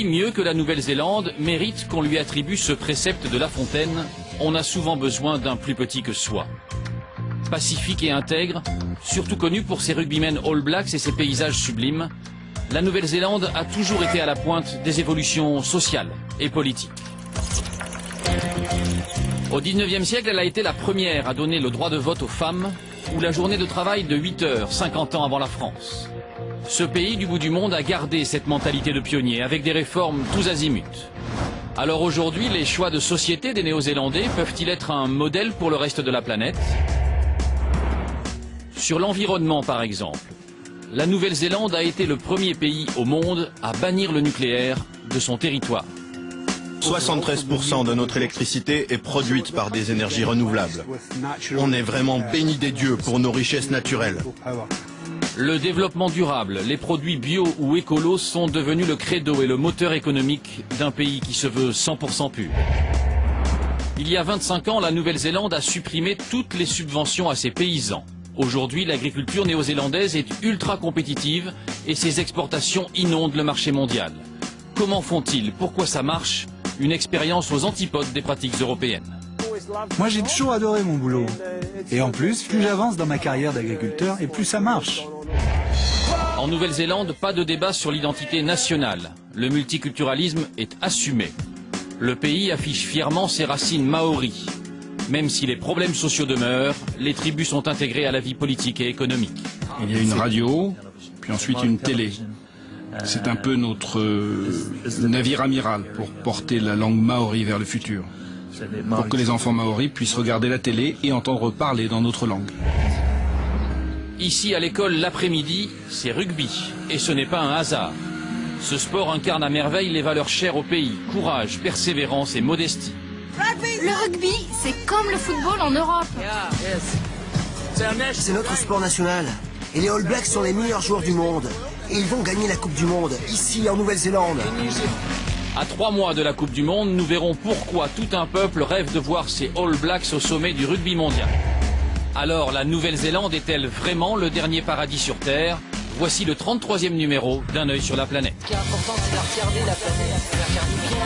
pays mieux que la Nouvelle-Zélande mérite qu'on lui attribue ce précepte de La Fontaine. On a souvent besoin d'un plus petit que soi. Pacifique et intègre, surtout connu pour ses rugbymen All Blacks et ses paysages sublimes, la Nouvelle-Zélande a toujours été à la pointe des évolutions sociales et politiques. Au XIXe siècle, elle a été la première à donner le droit de vote aux femmes ou la journée de travail de 8 heures, 50 ans avant la France. Ce pays du bout du monde a gardé cette mentalité de pionnier avec des réformes tous azimuts. Alors aujourd'hui, les choix de société des Néo-Zélandais peuvent-ils être un modèle pour le reste de la planète? Sur l'environnement par exemple, la Nouvelle-Zélande a été le premier pays au monde à bannir le nucléaire de son territoire. 73% de notre électricité est produite par des énergies renouvelables. On est vraiment béni des dieux pour nos richesses naturelles. Le développement durable, les produits bio ou écolos sont devenus le credo et le moteur économique d'un pays qui se veut 100% pur. Il y a 25 ans, la Nouvelle-Zélande a supprimé toutes les subventions à ses paysans. Aujourd'hui, l'agriculture néo-zélandaise est ultra compétitive et ses exportations inondent le marché mondial. Comment font-ils? Pourquoi ça marche? Une expérience aux antipodes des pratiques européennes. Moi j'ai toujours adoré mon boulot. Et en plus, plus j'avance dans ma carrière d'agriculteur et plus ça marche. En Nouvelle-Zélande, pas de débat sur l'identité nationale. Le multiculturalisme est assumé. Le pays affiche fièrement ses racines maoris. Même si les problèmes sociaux demeurent, les tribus sont intégrées à la vie politique et économique. Il y a une radio, puis ensuite une télé. C'est un peu notre navire amiral pour porter la langue maori vers le futur. Pour que les enfants maoris puissent regarder la télé et entendre parler dans notre langue. Ici à l'école l'après-midi, c'est rugby. Et ce n'est pas un hasard. Ce sport incarne à merveille les valeurs chères au pays. Courage, persévérance et modestie. Le rugby, c'est comme le football en Europe. C'est notre sport national. Et les All Blacks sont les meilleurs joueurs du monde. Et ils vont gagner la Coupe du Monde, ici en Nouvelle-Zélande. À 3 mois de la Coupe du Monde, nous verrons pourquoi tout un peuple rêve de voir ces All Blacks au sommet du rugby mondial. Alors, la Nouvelle-Zélande est-elle vraiment le dernier paradis sur Terre? Voici le 33e numéro d'Un œil sur la planète. Ce qui est important, c'est de regarder la planète, de la faire du bien.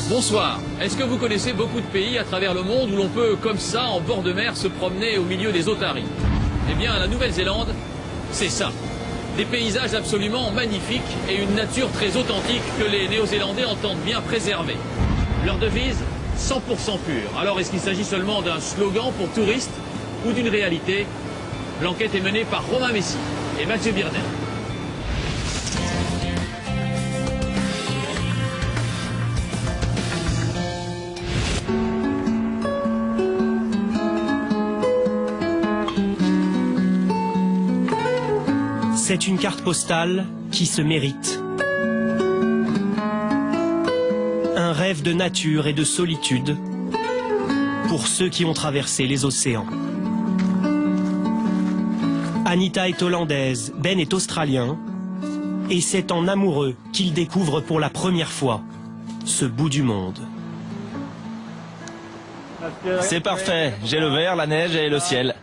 Bonsoir. Est-ce que vous connaissez beaucoup de pays à travers le monde où l'on peut, comme ça, en bord de mer, se promener au milieu des otaries? Eh bien, la Nouvelle-Zélande, c'est ça. Des paysages absolument magnifiques et une nature très authentique que les Néo-Zélandais entendent bien préserver. Leur devise, 100% pur. Alors, est-ce qu'il s'agit seulement d'un slogan pour touristes ou d'une réalité? L'enquête est menée par Romain Messi et Mathieu Birnet. C'est une carte postale qui se mérite. Un rêve de nature et de solitude pour ceux qui ont traversé les océans. Anita est hollandaise, Ben est australien, et c'est en amoureux qu'ils découvrent pour la première fois ce bout du monde. C'est parfait, j'ai le vert, la neige et le ciel.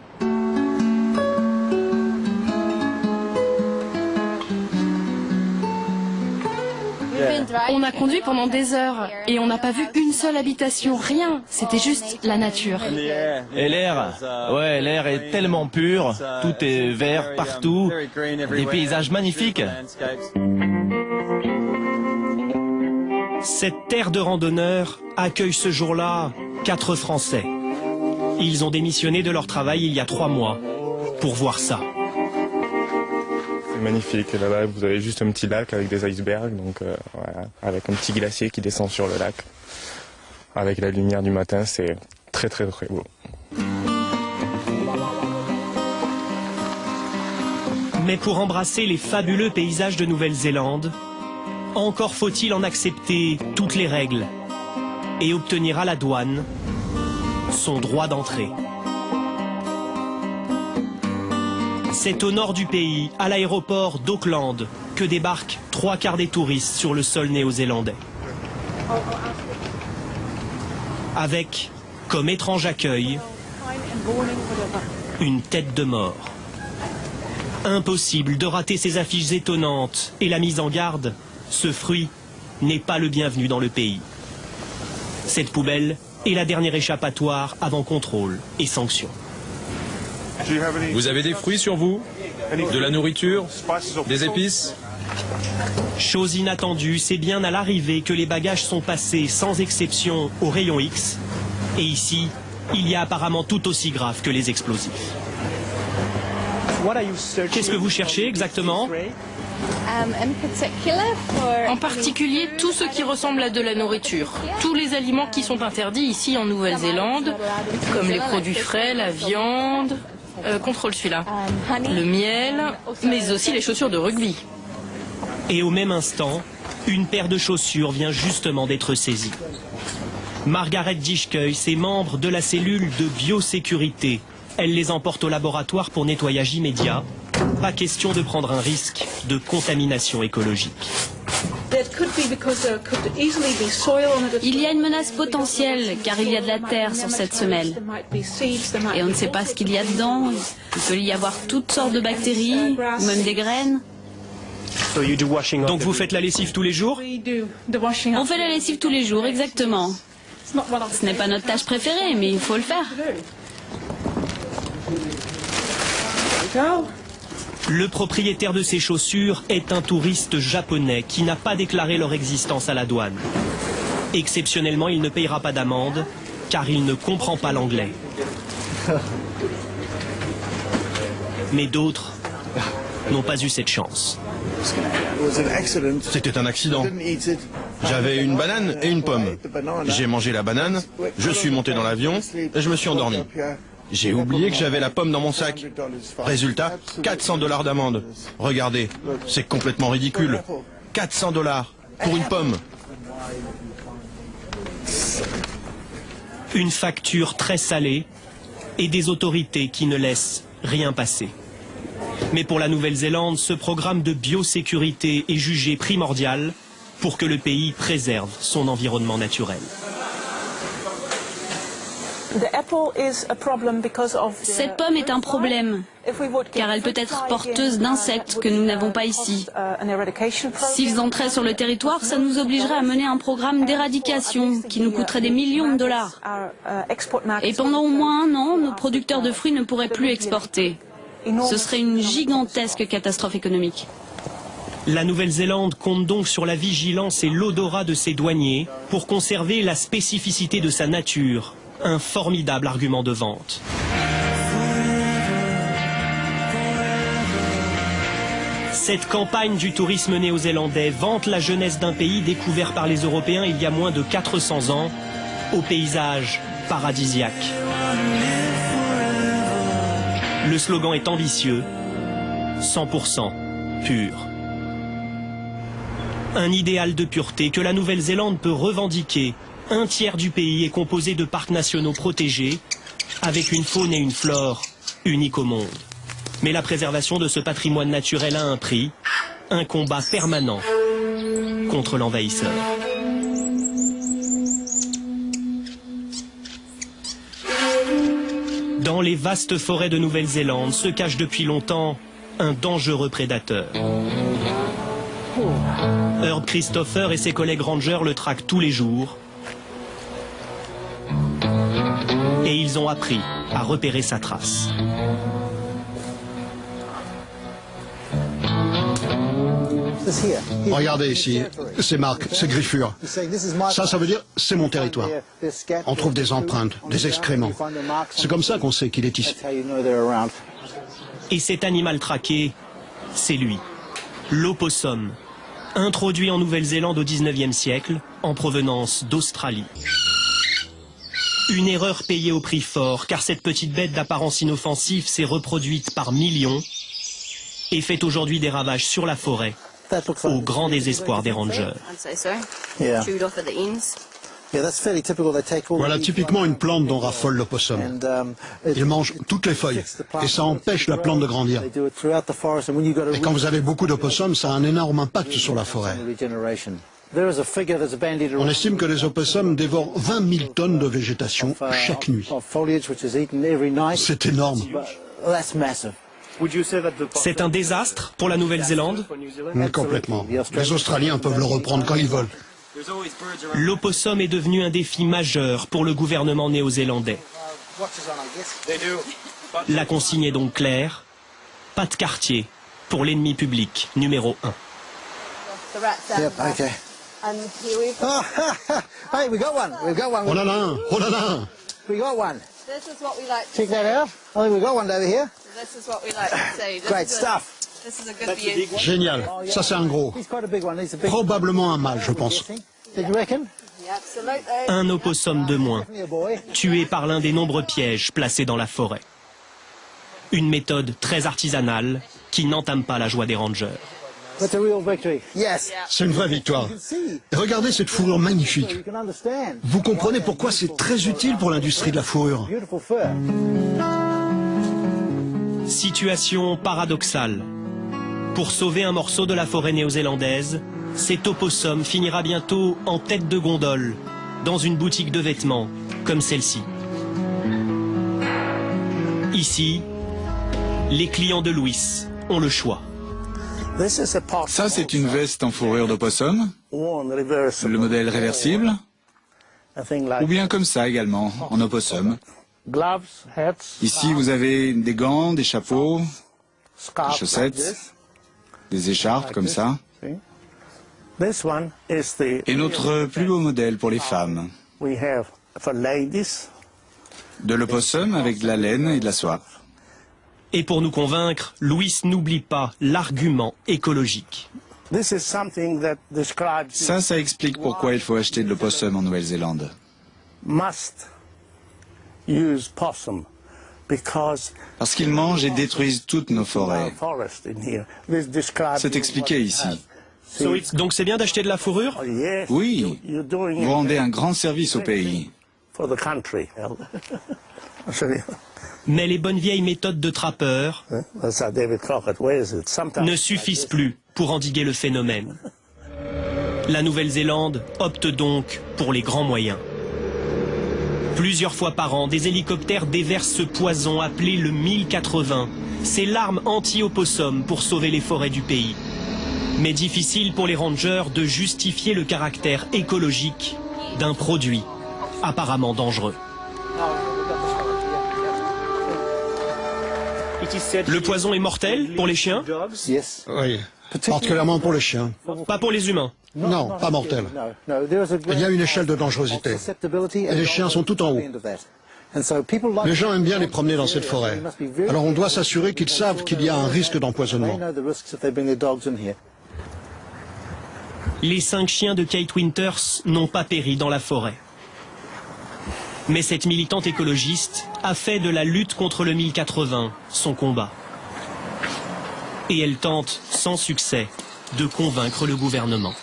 On a conduit pendant des heures et on n'a pas vu une seule habitation, rien. C'était juste la nature. Et l'air, ouais, l'air est tellement pur, tout est vert partout, des paysages magnifiques. Cette terre de randonneurs accueille ce jour-là 4 Français. Ils ont démissionné de leur travail il y a 3 mois pour voir ça. C'est magnifique, là-bas vous avez juste un petit lac avec des icebergs, donc voilà, avec un petit glacier qui descend sur le lac. Avec la lumière du matin, c'est très très très beau. Mais pour embrasser les fabuleux paysages de Nouvelle-Zélande, Encore faut-il en accepter toutes les règles et obtenir à la douane son droit d'entrée. C'est au nord du pays, à l'aéroport d'Auckland, que débarquent 3/4 des touristes sur le sol néo-zélandais. Avec, comme étrange accueil, une tête de mort. Impossible de rater ces affiches étonnantes et la mise en garde, ce fruit n'est pas le bienvenu dans le pays. Cette poubelle est la dernière échappatoire avant contrôle et sanctions. Vous avez des fruits sur vous? De la nourriture? Des épices? Chose inattendue, c'est bien à l'arrivée que les bagages sont passés sans exception au rayon X. Et ici, il y a apparemment tout aussi grave que les explosifs. Qu'est-ce que vous cherchez exactement? En particulier, tout ce qui ressemble à de la nourriture. Tous les aliments qui sont interdits ici en Nouvelle-Zélande, comme les produits frais, la viande... contrôle celui-là. Le miel, mais aussi les chaussures de rugby. Et au même instant, une paire de chaussures vient justement d'être saisie. Margaret Dishkeuil est membre de la cellule de biosécurité. Elle les emporte au laboratoire pour nettoyage immédiat. Pas question de prendre un risque de contamination écologique. Il y a une menace potentielle car il y a de la terre sur cette semelle. Et on ne sait pas ce qu'il y a dedans. Il peut y avoir toutes sortes de bactéries, ou même des graines. Donc vous faites la lessive tous les jours? On fait la lessive tous les jours, exactement. Ce n'est pas notre tâche préférée, mais il faut le faire. Le propriétaire de ces chaussures est un touriste japonais qui n'a pas déclaré leur existence à la douane. Exceptionnellement, il ne payera pas d'amende car il ne comprend pas l'anglais. Mais d'autres n'ont pas eu cette chance. C'était un accident. J'avais une banane et une pomme. J'ai mangé la banane, je suis monté dans l'avion et je me suis endormi. J'ai oublié que j'avais la pomme dans mon sac. Résultat, 400 $ d'amende. Regardez, c'est complètement ridicule. 400 $ pour une pomme. Une facture très salée et des autorités qui ne laissent rien passer. Mais pour la Nouvelle-Zélande, ce programme de biosécurité est jugé primordial pour que le pays préserve son environnement naturel. Cette pomme est un problème, car elle peut être porteuse d'insectes que nous n'avons pas ici. S'ils entraient sur le territoire, ça nous obligerait à mener un programme d'éradication qui nous coûterait des millions de $. Et pendant au moins 1 an, nos producteurs de fruits ne pourraient plus exporter. Ce serait une gigantesque catastrophe économique. La Nouvelle-Zélande compte donc sur la vigilance et l'odorat de ses douaniers pour conserver la spécificité de sa nature. Un formidable argument de vente. Cette campagne du tourisme néo-zélandais vante la jeunesse d'un pays découvert par les Européens il y a moins de 400 ans, au paysage paradisiaque. Le slogan est ambitieux, 100% pur. Un idéal de pureté que la Nouvelle-Zélande peut revendiquer. 1/3 du pays est composé de parcs nationaux protégés, avec une faune et une flore uniques au monde. Mais la préservation de ce patrimoine naturel a un prix, un combat permanent contre l'envahisseur. Dans les vastes forêts de Nouvelle-Zélande se cache depuis longtemps un dangereux prédateur. Herb Christopher et ses collègues rangers le traquent tous les jours. Et ils ont appris à repérer sa trace. Regardez ici, c'est marque, c'est griffure. Ça veut dire c'est mon territoire. On trouve des empreintes, des excréments. C'est comme ça qu'on sait qu'il est ici. Et cet animal traqué, c'est lui, l'opossum, introduit en Nouvelle-Zélande au 19e siècle, en provenance d'Australie. Une erreur payée au prix fort, car cette petite bête d'apparence inoffensive s'est reproduite par millions et fait aujourd'hui des ravages sur la forêt au grand désespoir des rangers. Voilà typiquement une plante dont raffole l'opossum. Il mange toutes les feuilles et ça empêche la plante de grandir. Et quand vous avez beaucoup d'opossums, ça a un énorme impact sur la forêt. On estime que les opossums dévorent 20 000 tonnes de végétation chaque nuit. C'est énorme. C'est un désastre pour la Nouvelle-Zélande? Complètement. Les Australiens peuvent le reprendre quand ils veulent. L'opossum est devenu un défi majeur pour le gouvernement néo-zélandais. La consigne est donc claire, pas de quartier pour l'ennemi public numéro 1. On en a un, on en a un. Check that out. I think we've got one over here. Great stuff. Génial, ça c'est un gros. Probablement un mâle, je pense. Un opossum de moins, tué par l'un des nombreux pièges placés dans la forêt. Une méthode très artisanale qui n'entame pas la joie des rangers. C'est une vraie victoire. Et regardez cette fourrure magnifique. Vous comprenez pourquoi c'est très utile pour l'industrie de la fourrure. Situation paradoxale. Pour sauver un morceau de la forêt néo-zélandaise, cet opossum finira bientôt en tête de gondole, dans une boutique de vêtements, comme celle-ci. Ici, les clients de Louis ont le choix. Ça, c'est une veste en fourrure d'opossum, le modèle réversible, ou bien comme ça également, en opossum. Ici, vous avez des gants, des chapeaux, des chaussettes, des écharpes comme ça. Et notre plus beau modèle pour les femmes. De l'opossum avec de la laine et de la soie. Et pour nous convaincre, Louis n'oublie pas l'argument écologique. Ça explique pourquoi il faut acheter de l'opossum en Nouvelle-Zélande. Parce qu'ils mangent et détruisent toutes nos forêts. C'est expliqué ici. Donc c'est bien d'acheter de la fourrure? Oui, vous rendez un grand service au pays. Mais les bonnes vieilles méthodes de trappeurs ne suffisent plus pour endiguer le phénomène. La Nouvelle-Zélande opte donc pour les grands moyens. Plusieurs fois par an, des hélicoptères déversent ce poison appelé le 1080. C'est l'arme anti-opossum pour sauver les forêts du pays. Mais difficile pour les rangers de justifier le caractère écologique d'un produit apparemment dangereux. Le poison est mortel pour les chiens? Oui, particulièrement pour les chiens. Pas pour les humains? Non, pas mortel. Il y a une échelle de dangerosité. Et les chiens sont tout en haut. Les gens aiment bien les promener dans cette forêt. Alors on doit s'assurer qu'ils savent qu'il y a un risque d'empoisonnement. Les 5 chiens de Kate Winters n'ont pas péri dans la forêt. Mais cette militante écologiste a fait de la lutte contre le 1080 son combat. Et elle tente, sans succès, de convaincre le gouvernement.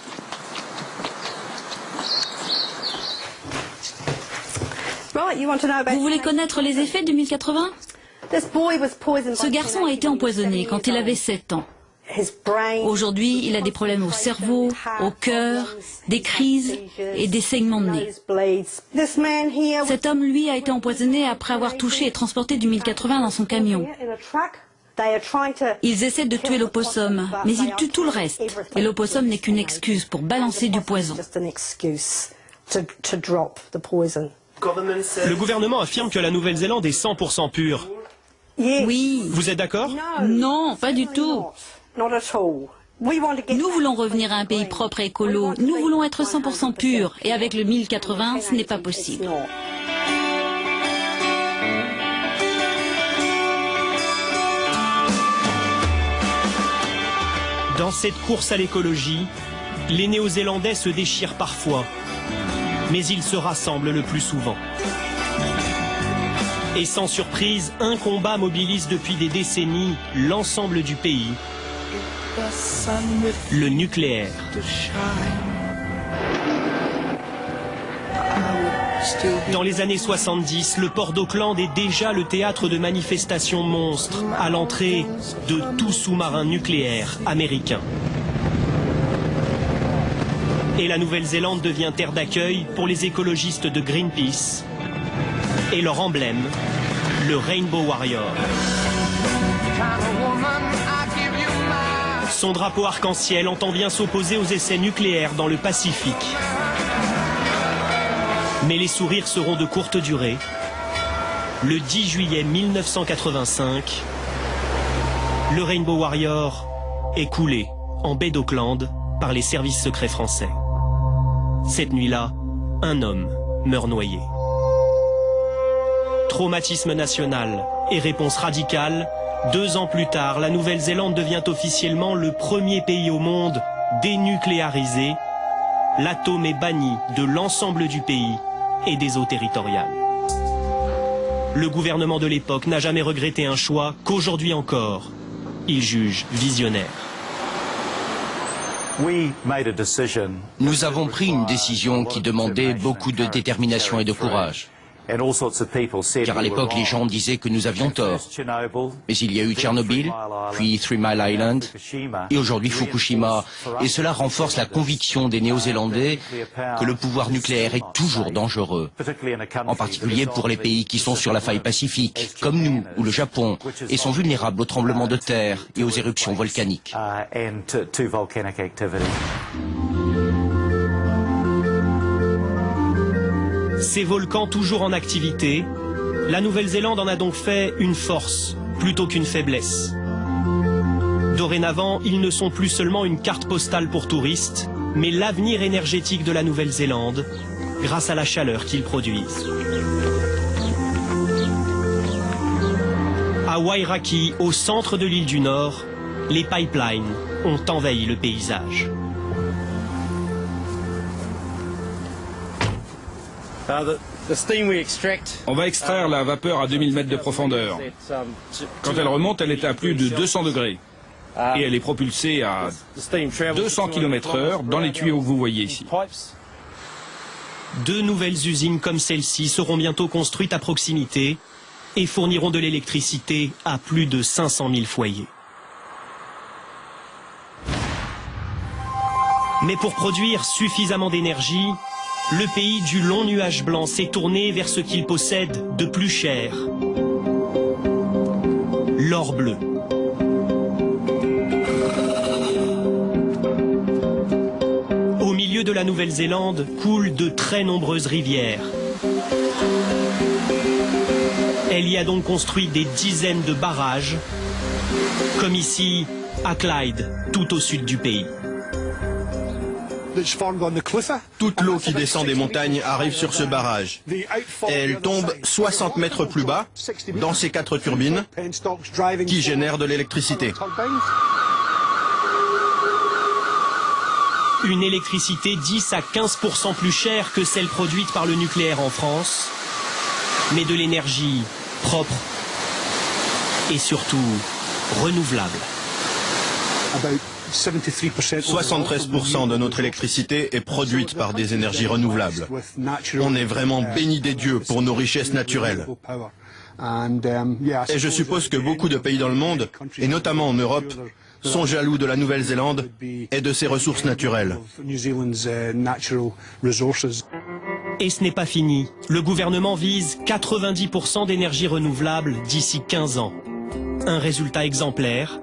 Vous voulez connaître les effets du 1080? Ce garçon a été empoisonné quand il avait 7 ans. Aujourd'hui, il a des problèmes au cerveau, au cœur, des crises et des saignements de nez. Cet homme, lui, a été empoisonné après avoir touché et transporté du 1080 dans son camion. Ils essaient de tuer l'opossum, mais ils tuent tout le reste. Et l'opossum n'est qu'une excuse pour balancer du poison. Le gouvernement affirme que la Nouvelle-Zélande est 100% pure. Oui. Vous êtes d'accord? Non, pas du tout. Nous voulons revenir à un pays propre et écolo. Nous voulons être 100% purs. Et avec le 1080, ce n'est pas possible. Dans cette course à l'écologie, les Néo-Zélandais se déchirent parfois, mais ils se rassemblent le plus souvent. Et sans surprise, un combat mobilise depuis des décennies l'ensemble du pays le nucléaire. Dans les années 70, le port d'Auckland est déjà le théâtre de manifestations monstres à l'entrée de tout sous-marin nucléaire américain. Et la Nouvelle-Zélande devient terre d'accueil pour les écologistes de Greenpeace et leur emblème, le Rainbow Warrior. Son drapeau arc-en-ciel entend bien s'opposer aux essais nucléaires dans le Pacifique. Mais les sourires seront de courte durée. Le 10 juillet 1985, le Rainbow Warrior est coulé en baie d'Auckland par les services secrets français. Cette nuit-là, un homme meurt noyé. Traumatisme national et réponse radicale, 2 ans plus tard, la Nouvelle-Zélande devient officiellement le premier pays au monde dénucléarisé. L'atome est banni de l'ensemble du pays et des eaux territoriales. Le gouvernement de l'époque n'a jamais regretté un choix qu'aujourd'hui encore, il juge visionnaire. Nous avons pris une décision qui demandait beaucoup de détermination et de courage. Car à l'époque, les gens disaient que nous avions tort. Mais il y a eu Tchernobyl, puis 3 Mile Island, et aujourd'hui Fukushima. Et cela renforce la conviction des Néo-Zélandais que le pouvoir nucléaire est toujours dangereux. En particulier pour les pays qui sont sur la faille pacifique, comme nous ou le Japon, et sont vulnérables aux tremblements de terre et aux éruptions volcaniques. Ces volcans toujours en activité, la Nouvelle-Zélande en a donc fait une force plutôt qu'une faiblesse. Dorénavant, ils ne sont plus seulement une carte postale pour touristes, mais l'avenir énergétique de la Nouvelle-Zélande grâce à la chaleur qu'ils produisent. À Wairaki, au centre de l'île du Nord, les pipelines ont envahi le paysage. On va extraire la vapeur à 2000 mètres de profondeur. Quand elle remonte, elle est à plus de 200 degrés. Et elle est propulsée à 200 km/h dans les tuyaux que vous voyez ici. 2 nouvelles usines comme celle-ci seront bientôt construites à proximité et fourniront de l'électricité à plus de 500 000 foyers. Mais pour produire suffisamment d'énergie, le pays du long nuage blanc s'est tourné vers ce qu'il possède de plus cher, l'or bleu. Au milieu de la Nouvelle-Zélande coulent de très nombreuses rivières. Elle y a donc construit des dizaines de barrages, comme ici à Clyde, tout au sud du pays. Toute l'eau qui descend des montagnes arrive sur ce barrage. Elle tombe 60 mètres plus bas, dans ces 4 turbines, qui génèrent de l'électricité. Une électricité 10 à 15% plus chère que celle produite par le nucléaire en France, mais de l'énergie propre et surtout renouvelable. 73% de notre électricité est produite par des énergies renouvelables. On est vraiment béni des dieux pour nos richesses naturelles. Et je suppose que beaucoup de pays dans le monde, et notamment en Europe, sont jaloux de la Nouvelle-Zélande et de ses ressources naturelles. Et ce n'est pas fini. Le gouvernement vise 90% d'énergie renouvelable d'ici 15 ans. Un résultat exemplaire.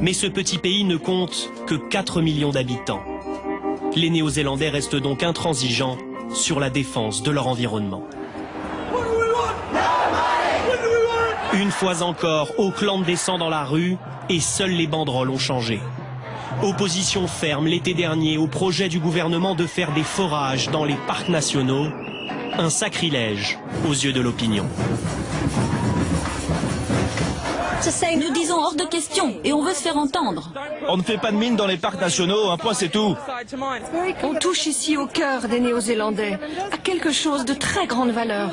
Mais ce petit pays ne compte que 4 millions d'habitants. Les Néo-Zélandais restent donc intransigeants sur la défense de leur environnement. Une fois encore, Auckland descend dans la rue et seules les banderoles ont changé. Opposition ferme l'été dernier au projet du gouvernement de faire des forages dans les parcs nationaux. Un sacrilège aux yeux de l'opinion. Nous disons hors de question et on veut se faire entendre. On ne fait pas de mine dans les parcs nationaux, un point c'est tout. On touche ici au cœur des Néo-Zélandais, à quelque chose de très grande valeur.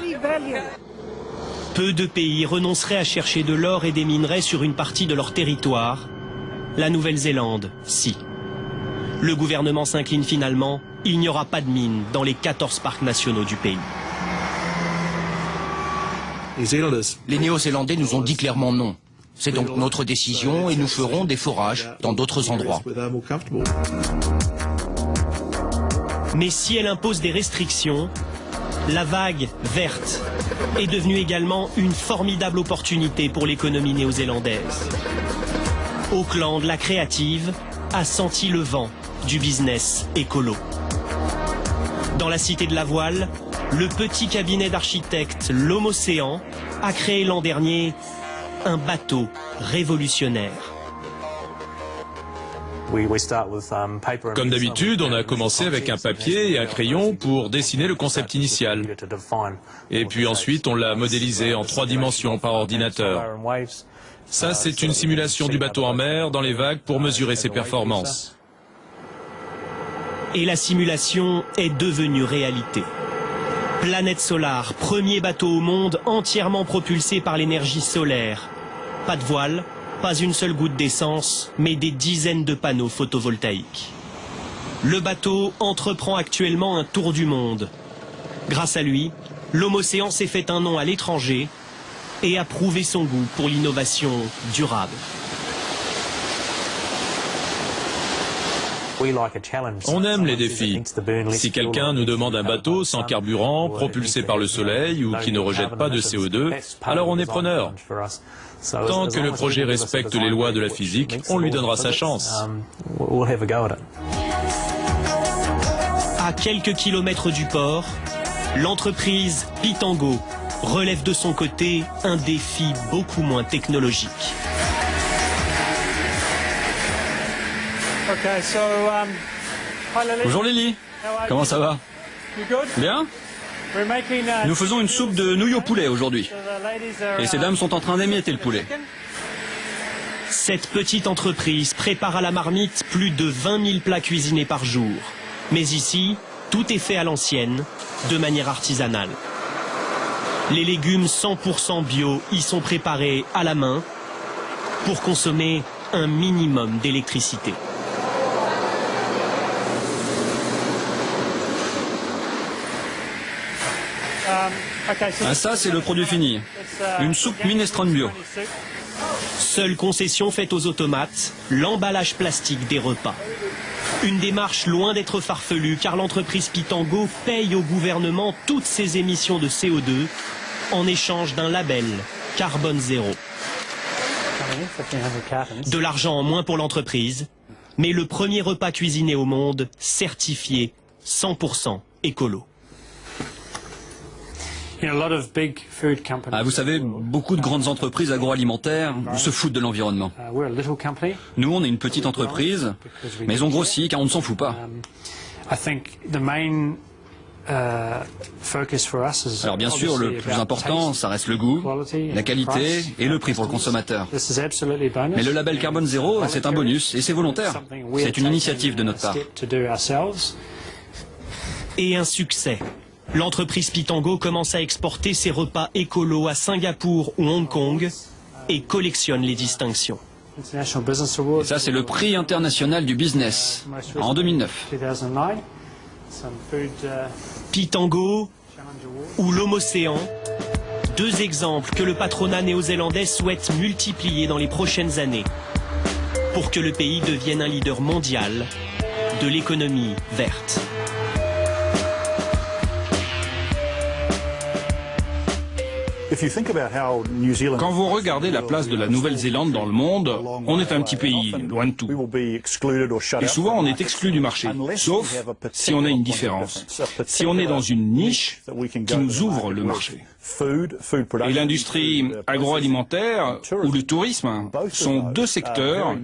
Peu de pays renonceraient à chercher de l'or et des minerais sur une partie de leur territoire, La Nouvelle-Zélande, si. Le gouvernement s'incline finalement, il n'y aura pas de mines dans les 14 parcs nationaux du pays. Les Néo-Zélandais nous ont dit clairement non. C'est donc notre décision et nous ferons des forages dans d'autres endroits. Mais si elle impose des restrictions, la vague verte est devenue également une formidable opportunité pour l'économie néo-zélandaise. Auckland, la créative, a senti le vent du business écolo. Dans la cité de la voile, le petit cabinet d'architectes L'Homme-Océan a créé l'an dernier un bateau révolutionnaire. Comme d'habitude, on a commencé avec un papier et un crayon pour dessiner le concept initial. Et puis ensuite, on l'a modélisé en 3 dimensions par ordinateur. Ça, c'est une simulation du bateau en mer dans les vagues pour mesurer ses performances. Et la simulation est devenue réalité. Planète Solar, premier bateau au monde entièrement propulsé par l'énergie solaire. Pas de voile, pas une seule goutte d'essence, mais des dizaines de panneaux photovoltaïques. Le bateau entreprend actuellement un tour du monde. Grâce à lui, L'Homme-Océan s'est fait un nom à l'étranger et a prouvé son goût pour l'innovation durable. On aime les défis. Si quelqu'un nous demande un bateau sans carburant, propulsé par le soleil ou qui ne rejette pas de CO2, alors on est preneur. Tant que le projet respecte les lois de la physique, on lui donnera sa chance. À quelques kilomètres du port, l'entreprise Pitango relève de son côté un défi beaucoup moins technologique. Bonjour Lily, comment ça va? Bien? Nous faisons une soupe de nouilles au poulet aujourd'hui. Et ces dames sont en train d'émietter le poulet. Cette petite entreprise prépare à la marmite plus de 20 000 plats cuisinés par jour. Mais ici, tout est fait à l'ancienne, de manière artisanale. Les légumes 100% bio y sont préparés à la main pour consommer un minimum d'électricité. Ah, ça, c'est le produit fini. Une soupe minestrone bio. Seule concession faite aux automates, l'emballage plastique des repas. Une démarche loin d'être farfelue car l'entreprise Pitango paye au gouvernement toutes ses émissions de CO2 en échange d'un label carbone zéro. De l'argent en moins pour l'entreprise, mais le premier repas cuisiné au monde certifié 100% écolo. Ah, vous savez, beaucoup de grandes entreprises agroalimentaires se foutent de l'environnement. Nous, on est une petite entreprise, mais on grossit car on ne s'en fout pas. Alors bien sûr, le plus important, ça reste le goût, la qualité et le prix pour le consommateur. Mais le label carbone zéro, c'est un bonus et c'est volontaire. C'est une initiative de notre part. Et un succès. L'entreprise Pitango commence à exporter ses repas écolos à Singapour ou Hong Kong et collectionne les distinctions. Et ça, c'est le prix international du business en 2009. Pitango ou L'Homme-Océan, deux exemples que le patronat néo-zélandais souhaite multiplier dans les prochaines années pour que le pays devienne un leader mondial de l'économie verte. Quand vous regardez la place de la Nouvelle-Zélande dans le monde, on est un petit pays, loin de tout. Et souvent, on est exclu du marché, sauf si on a une différence, si on est dans une niche qui nous ouvre le marché. Et l'industrie agroalimentaire ou le tourisme sont deux secteurs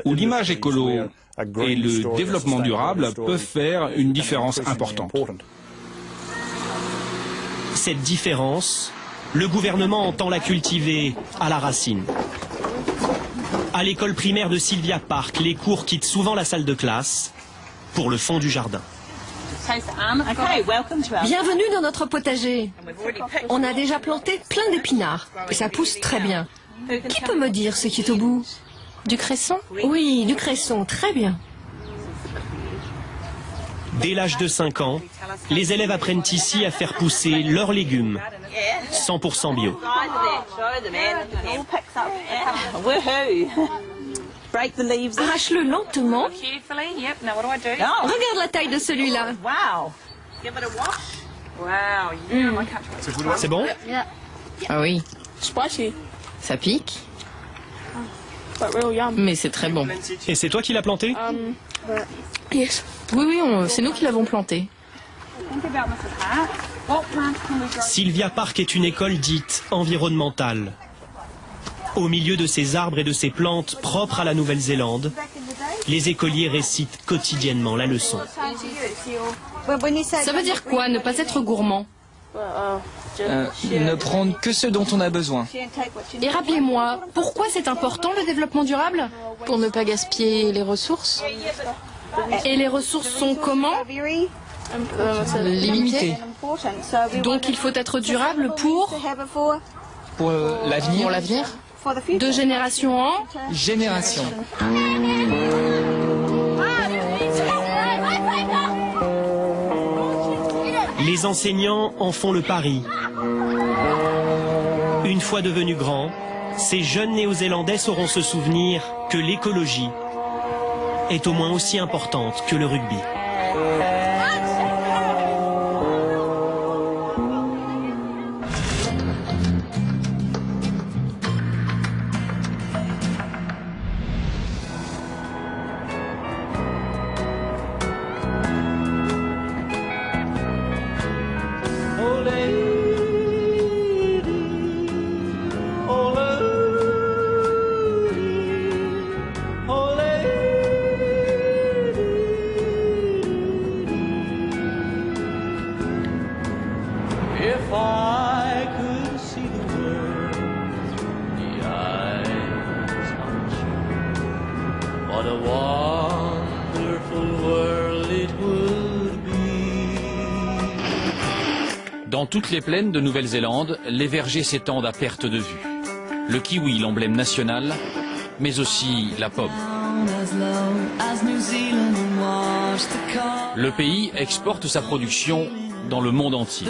où l'image écolo et le développement durable peuvent faire une différence importante. Cette différence, le gouvernement entend la cultiver à la racine. À l'école primaire de Sylvia Park, les cours quittent souvent la salle de classe pour le fond du jardin. Bienvenue dans notre potager. On a déjà planté plein d'épinards et ça pousse très bien. Qui peut me dire ce qui est au bout? Du cresson? Oui, du cresson, très bien. Dès l'âge de 5 ans, les élèves apprennent ici à faire pousser leurs légumes, 100% bio. Arrache-le lentement. Regarde la taille de celui-là. C'est bon? Ah oui. Ça pique. Mais c'est très bon. Et c'est toi qui l'as planté? Oui, c'est nous qui l'avons planté. Sylvia Park est une école dite environnementale. Au milieu de ces arbres et de ces plantes propres à la Nouvelle-Zélande, les écoliers récitent quotidiennement la leçon. Ça veut dire quoi, ne pas être gourmand? Ne prendre que ce dont on a besoin. Et rappelez-moi, pourquoi c'est important le développement durable? Pour ne pas gaspiller les ressources. Et les ressources sont comment? Limitées. Donc il faut être durable pour l'avenir. Pour l'avenir. De génération en génération. Les enseignants en font le pari. Une fois devenus grands, ces jeunes Néo-Zélandais sauront se souvenir que l'écologie est au moins aussi importante que le rugby. Dans toutes les plaines de Nouvelle-Zélande, les vergers s'étendent à perte de vue. Le kiwi, l'emblème national, mais aussi la pomme. Le pays exporte sa production dans le monde entier.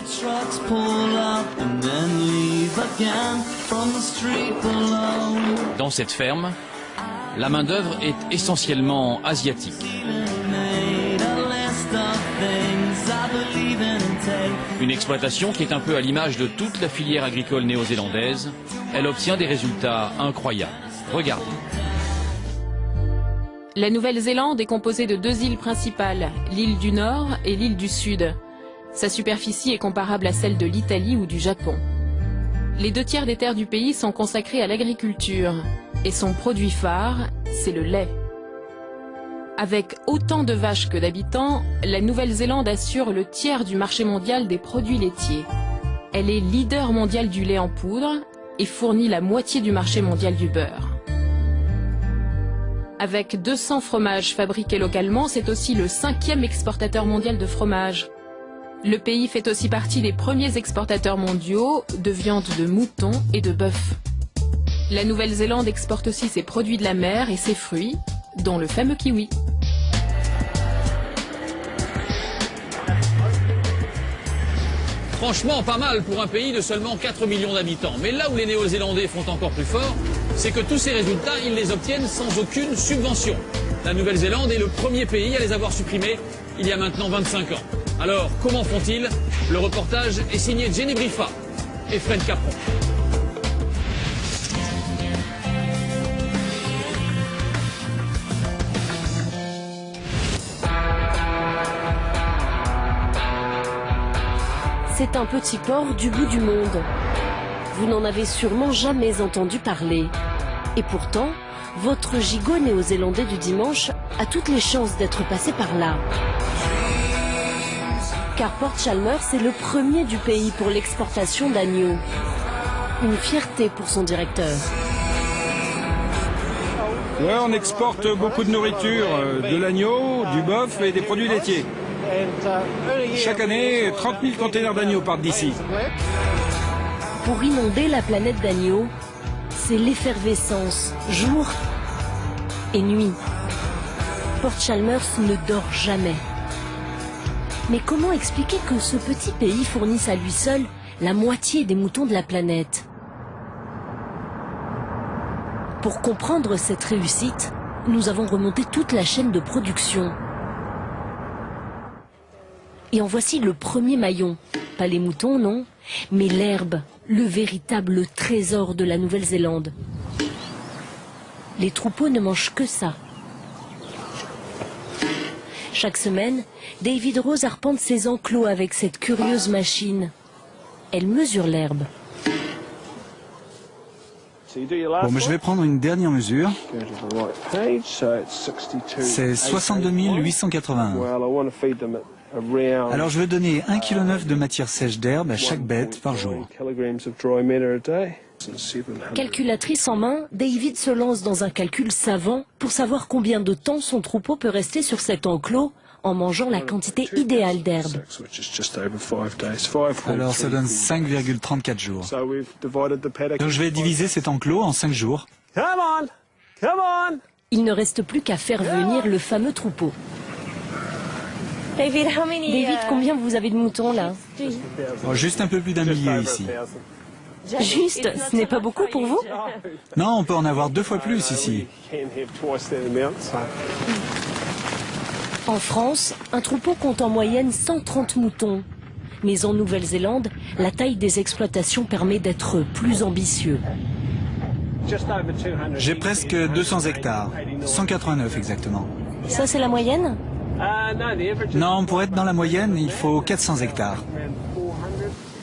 Dans cette ferme, la main-d'œuvre est essentiellement asiatique. Une exploitation qui est un peu à l'image de toute la filière agricole néo-zélandaise. Elle obtient des résultats incroyables. Regardez. La Nouvelle-Zélande est composée de 2 îles principales, l'île du Nord et l'île du Sud. Sa superficie est comparable à celle de l'Italie ou du Japon. Les 2 tiers des terres du pays sont consacrées à l'agriculture. Et son produit phare, c'est le lait. Avec autant de vaches que d'habitants, la Nouvelle-Zélande assure le tiers du marché mondial des produits laitiers. Elle est leader mondial du lait en poudre et fournit la moitié du marché mondial du beurre. Avec 200 fromages fabriqués localement, c'est aussi le 5e exportateur mondial de fromage. Le pays fait aussi partie des premiers exportateurs mondiaux de viande de mouton et de bœuf. La Nouvelle-Zélande exporte aussi ses produits de la mer et ses fruits, dont le fameux kiwi. Franchement, pas mal pour un pays de seulement 4 millions d'habitants. Mais là où les Néo-Zélandais font encore plus fort, c'est que tous ces résultats, ils les obtiennent sans aucune subvention. La Nouvelle-Zélande est le premier pays à les avoir supprimés il y a maintenant 25 ans. Alors, comment font-ils? Le reportage est signé Jenny Briffa et Fred Capron. C'est un petit port du bout du monde. Vous n'en avez sûrement jamais entendu parler. Et pourtant, votre gigot néo-zélandais du dimanche a toutes les chances d'être passé par là. Car Port Chalmers est le premier du pays pour l'exportation d'agneaux. Une fierté pour son directeur. Ouais, on exporte beaucoup de nourriture, de l'agneau, du bœuf et des produits laitiers. Chaque année, 30 000 containers d'agneaux partent d'ici. Pour inonder la planète d'agneaux, c'est l'effervescence, jour et nuit. Port Chalmers ne dort jamais. Mais comment expliquer que ce petit pays fournisse à lui seul la moitié des moutons de la planète? Pour comprendre cette réussite, nous avons remonté toute la chaîne de production. Et en voici le premier maillon. Pas les moutons, non, mais l'herbe, le véritable trésor de la Nouvelle-Zélande. Les troupeaux ne mangent que ça. Chaque semaine, David Rose arpente ses enclos avec cette curieuse machine. Elle mesure l'herbe. Bon, mais je vais prendre une dernière mesure. C'est 62 881. Alors je vais donner 1,9 kg de matière sèche d'herbe à chaque bête par jour. Calculatrice en main, David se lance dans un calcul savant pour savoir combien de temps son troupeau peut rester sur cet enclos en mangeant la quantité idéale d'herbe. Alors ça donne 5,34 jours. Donc je vais diviser cet enclos en 5 jours. Il ne reste plus qu'à faire venir le fameux troupeau. David, combien vous avez de moutons là? Oh, juste un peu plus d'1 millier ici. Juste, ce n'est pas beaucoup pour vous? Non, on peut en avoir 2 fois plus ici. En France, un troupeau compte en moyenne 130 moutons. Mais en Nouvelle-Zélande, la taille des exploitations permet d'être plus ambitieux. J'ai presque 200 hectares, 189 exactement. Ça, c'est la moyenne? Non, pour être dans la moyenne, il faut 400 hectares.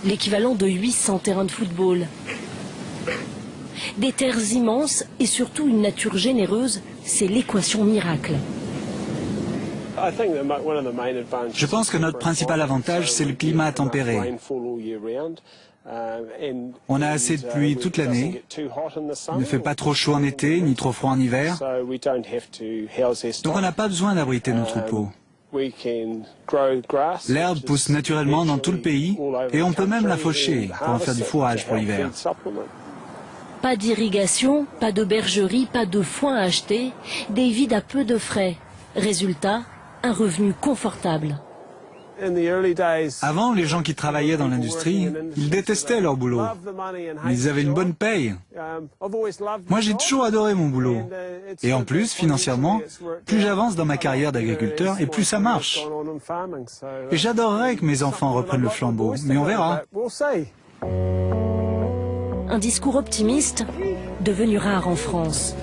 L'équivalent de 800 terrains de football. Des terres immenses et surtout une nature généreuse, c'est l'équation miracle. Je pense que notre principal avantage, c'est le climat tempéré. On a assez de pluie toute l'année. Il ne fait pas trop chaud en été, ni trop froid en hiver. Donc on n'a pas besoin d'abriter nos troupeaux. L'herbe pousse naturellement dans tout le pays et on peut même la faucher pour en faire du fourrage pour l'hiver. Pas d'irrigation, pas de bergerie, pas de foin à acheter. David a peu de frais. Résultat, un revenu confortable. Avant, les gens qui travaillaient dans l'industrie, ils détestaient leur boulot. Mais ils avaient une bonne paye. Moi, j'ai toujours adoré mon boulot. Et en plus, financièrement, plus j'avance dans ma carrière d'agriculteur et plus ça marche. Et j'adorerais que mes enfants reprennent le flambeau, mais on verra. Un discours optimiste, devenu rare en France.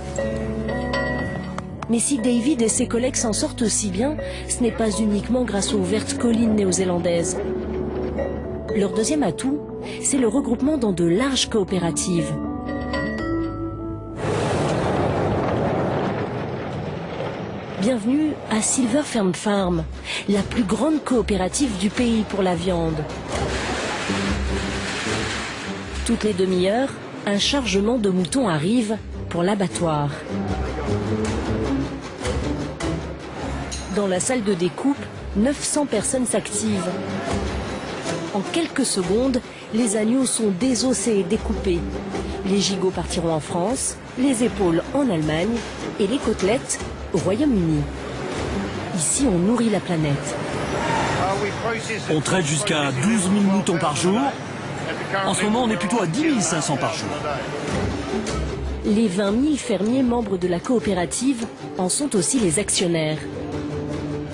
Mais si David et ses collègues s'en sortent aussi bien, ce n'est pas uniquement grâce aux vertes collines néo-zélandaises. Leur deuxième atout, c'est le regroupement dans de larges coopératives. Bienvenue à Silver Fern Farm, la plus grande coopérative du pays pour la viande. Toutes les demi-heures, un chargement de moutons arrive pour l'abattoir. Dans la salle de découpe, 900 personnes s'activent. En quelques secondes, les agneaux sont désossés et découpés. Les gigots partiront en France, les épaules en Allemagne et les côtelettes au Royaume-Uni. Ici, on nourrit la planète. On traite jusqu'à 12 000 moutons par jour. En ce moment, on est plutôt à 10 500 par jour. Les 20 000 fermiers membres de la coopérative en sont aussi les actionnaires.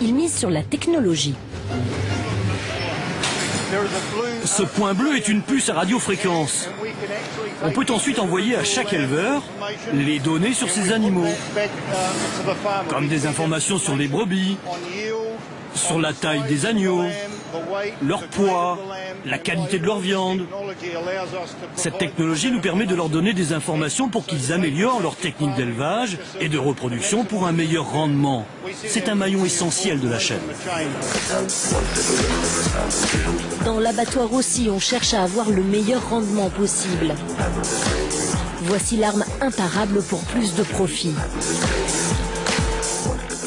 Ils misent sur la technologie. Ce point bleu est une puce à radiofréquence. On peut ensuite envoyer à chaque éleveur les données sur ces animaux, comme des informations sur les brebis, sur la taille des agneaux, leur poids, la qualité de leur viande. Cette technologie nous permet de leur donner des informations pour qu'ils améliorent leur technique d'élevage et de reproduction pour un meilleur rendement. C'est un maillon essentiel de la chaîne. Dans l'abattoir aussi, on cherche à avoir le meilleur rendement possible. Voici l'arme imparable pour plus de profit.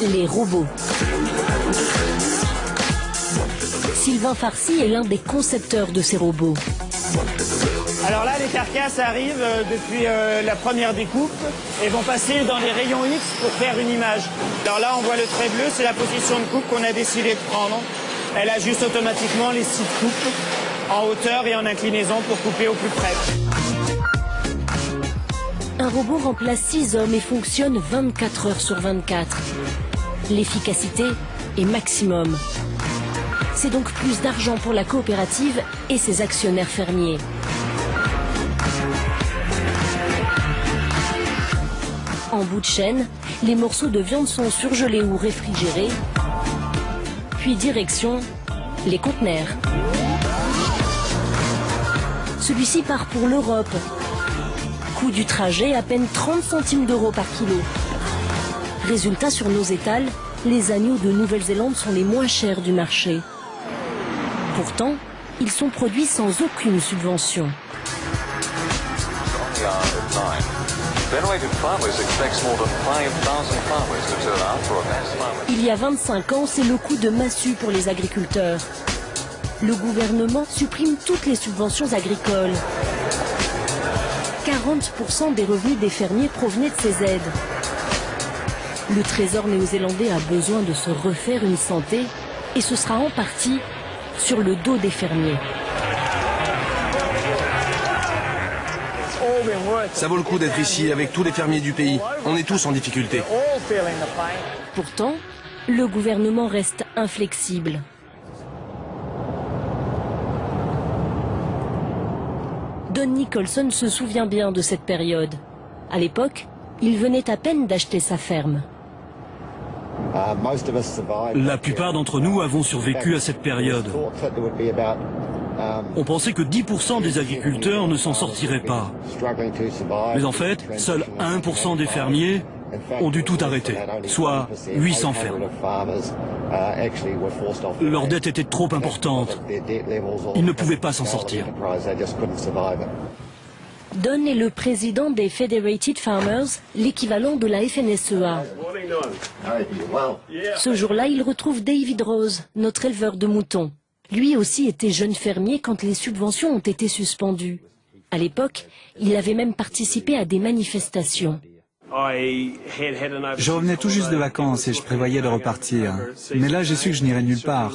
Les robots. Sylvain Farcy est l'un des concepteurs de ces robots. Alors là, les carcasses arrivent depuis la première découpe et vont passer dans les rayons X pour faire une image. Alors là, on voit le trait bleu, c'est la position de coupe qu'on a décidé de prendre. Elle ajuste automatiquement les 6 coupes en hauteur et en inclinaison pour couper au plus près. Un robot remplace 6 hommes et fonctionne 24 heures sur 24. L'efficacité est maximum. C'est donc plus d'argent pour la coopérative et ses actionnaires fermiers. En bout de chaîne, les morceaux de viande sont surgelés ou réfrigérés. Puis direction les conteneurs. Celui-ci part pour l'Europe. Coût du trajet, à peine 30 centimes d'euros par kilo. Résultat, sur nos étals, les agneaux de Nouvelle-Zélande sont les moins chers du marché. Pourtant, ils sont produits sans aucune subvention. Il y a 25 ans, c'est le coup de massue pour les agriculteurs. Le gouvernement supprime toutes les subventions agricoles. 40% des revenus des fermiers provenaient de ces aides. Le trésor néo-zélandais a besoin de se refaire une santé et ce sera en partie sur le dos des fermiers. Ça vaut le coup d'être ici avec tous les fermiers du pays. On est tous en difficulté. Pourtant, le gouvernement reste inflexible. Don Nicholson se souvient bien de cette période. À l'époque, il venait à peine d'acheter sa ferme. La plupart d'entre nous avons survécu à cette période. On pensait que 10% des agriculteurs ne s'en sortiraient pas. Mais en fait, seuls 1% des fermiers ont dû tout arrêter, soit 800 fermes. Leur dette était trop importante. Ils ne pouvaient pas s'en sortir. Don est le président des Federated Farmers, l'équivalent de la FNSEA. Ce jour-là, il retrouve David Rose, notre éleveur de moutons. Lui aussi était jeune fermier quand les subventions ont été suspendues. À l'époque, il avait même participé à des manifestations. Je revenais tout juste de vacances et je prévoyais de repartir. Mais là, j'ai su que je n'irais nulle part.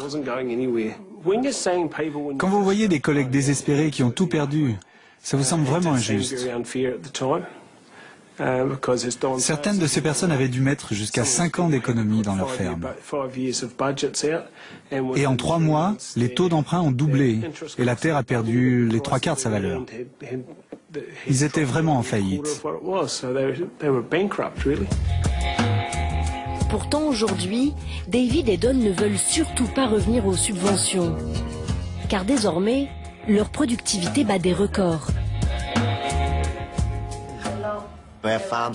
Quand vous voyez des collègues désespérés qui ont tout perdu, ça vous semble vraiment injuste. Certaines de ces personnes avaient dû mettre jusqu'à 5 ans d'économie dans leur ferme. Et en 3 mois, les taux d'emprunt ont doublé et la terre a perdu les 3/4 de sa valeur. Ils étaient vraiment en faillite. Pourtant, aujourd'hui, David et Don ne veulent surtout pas revenir aux subventions. Car désormais, leur productivité bat des records.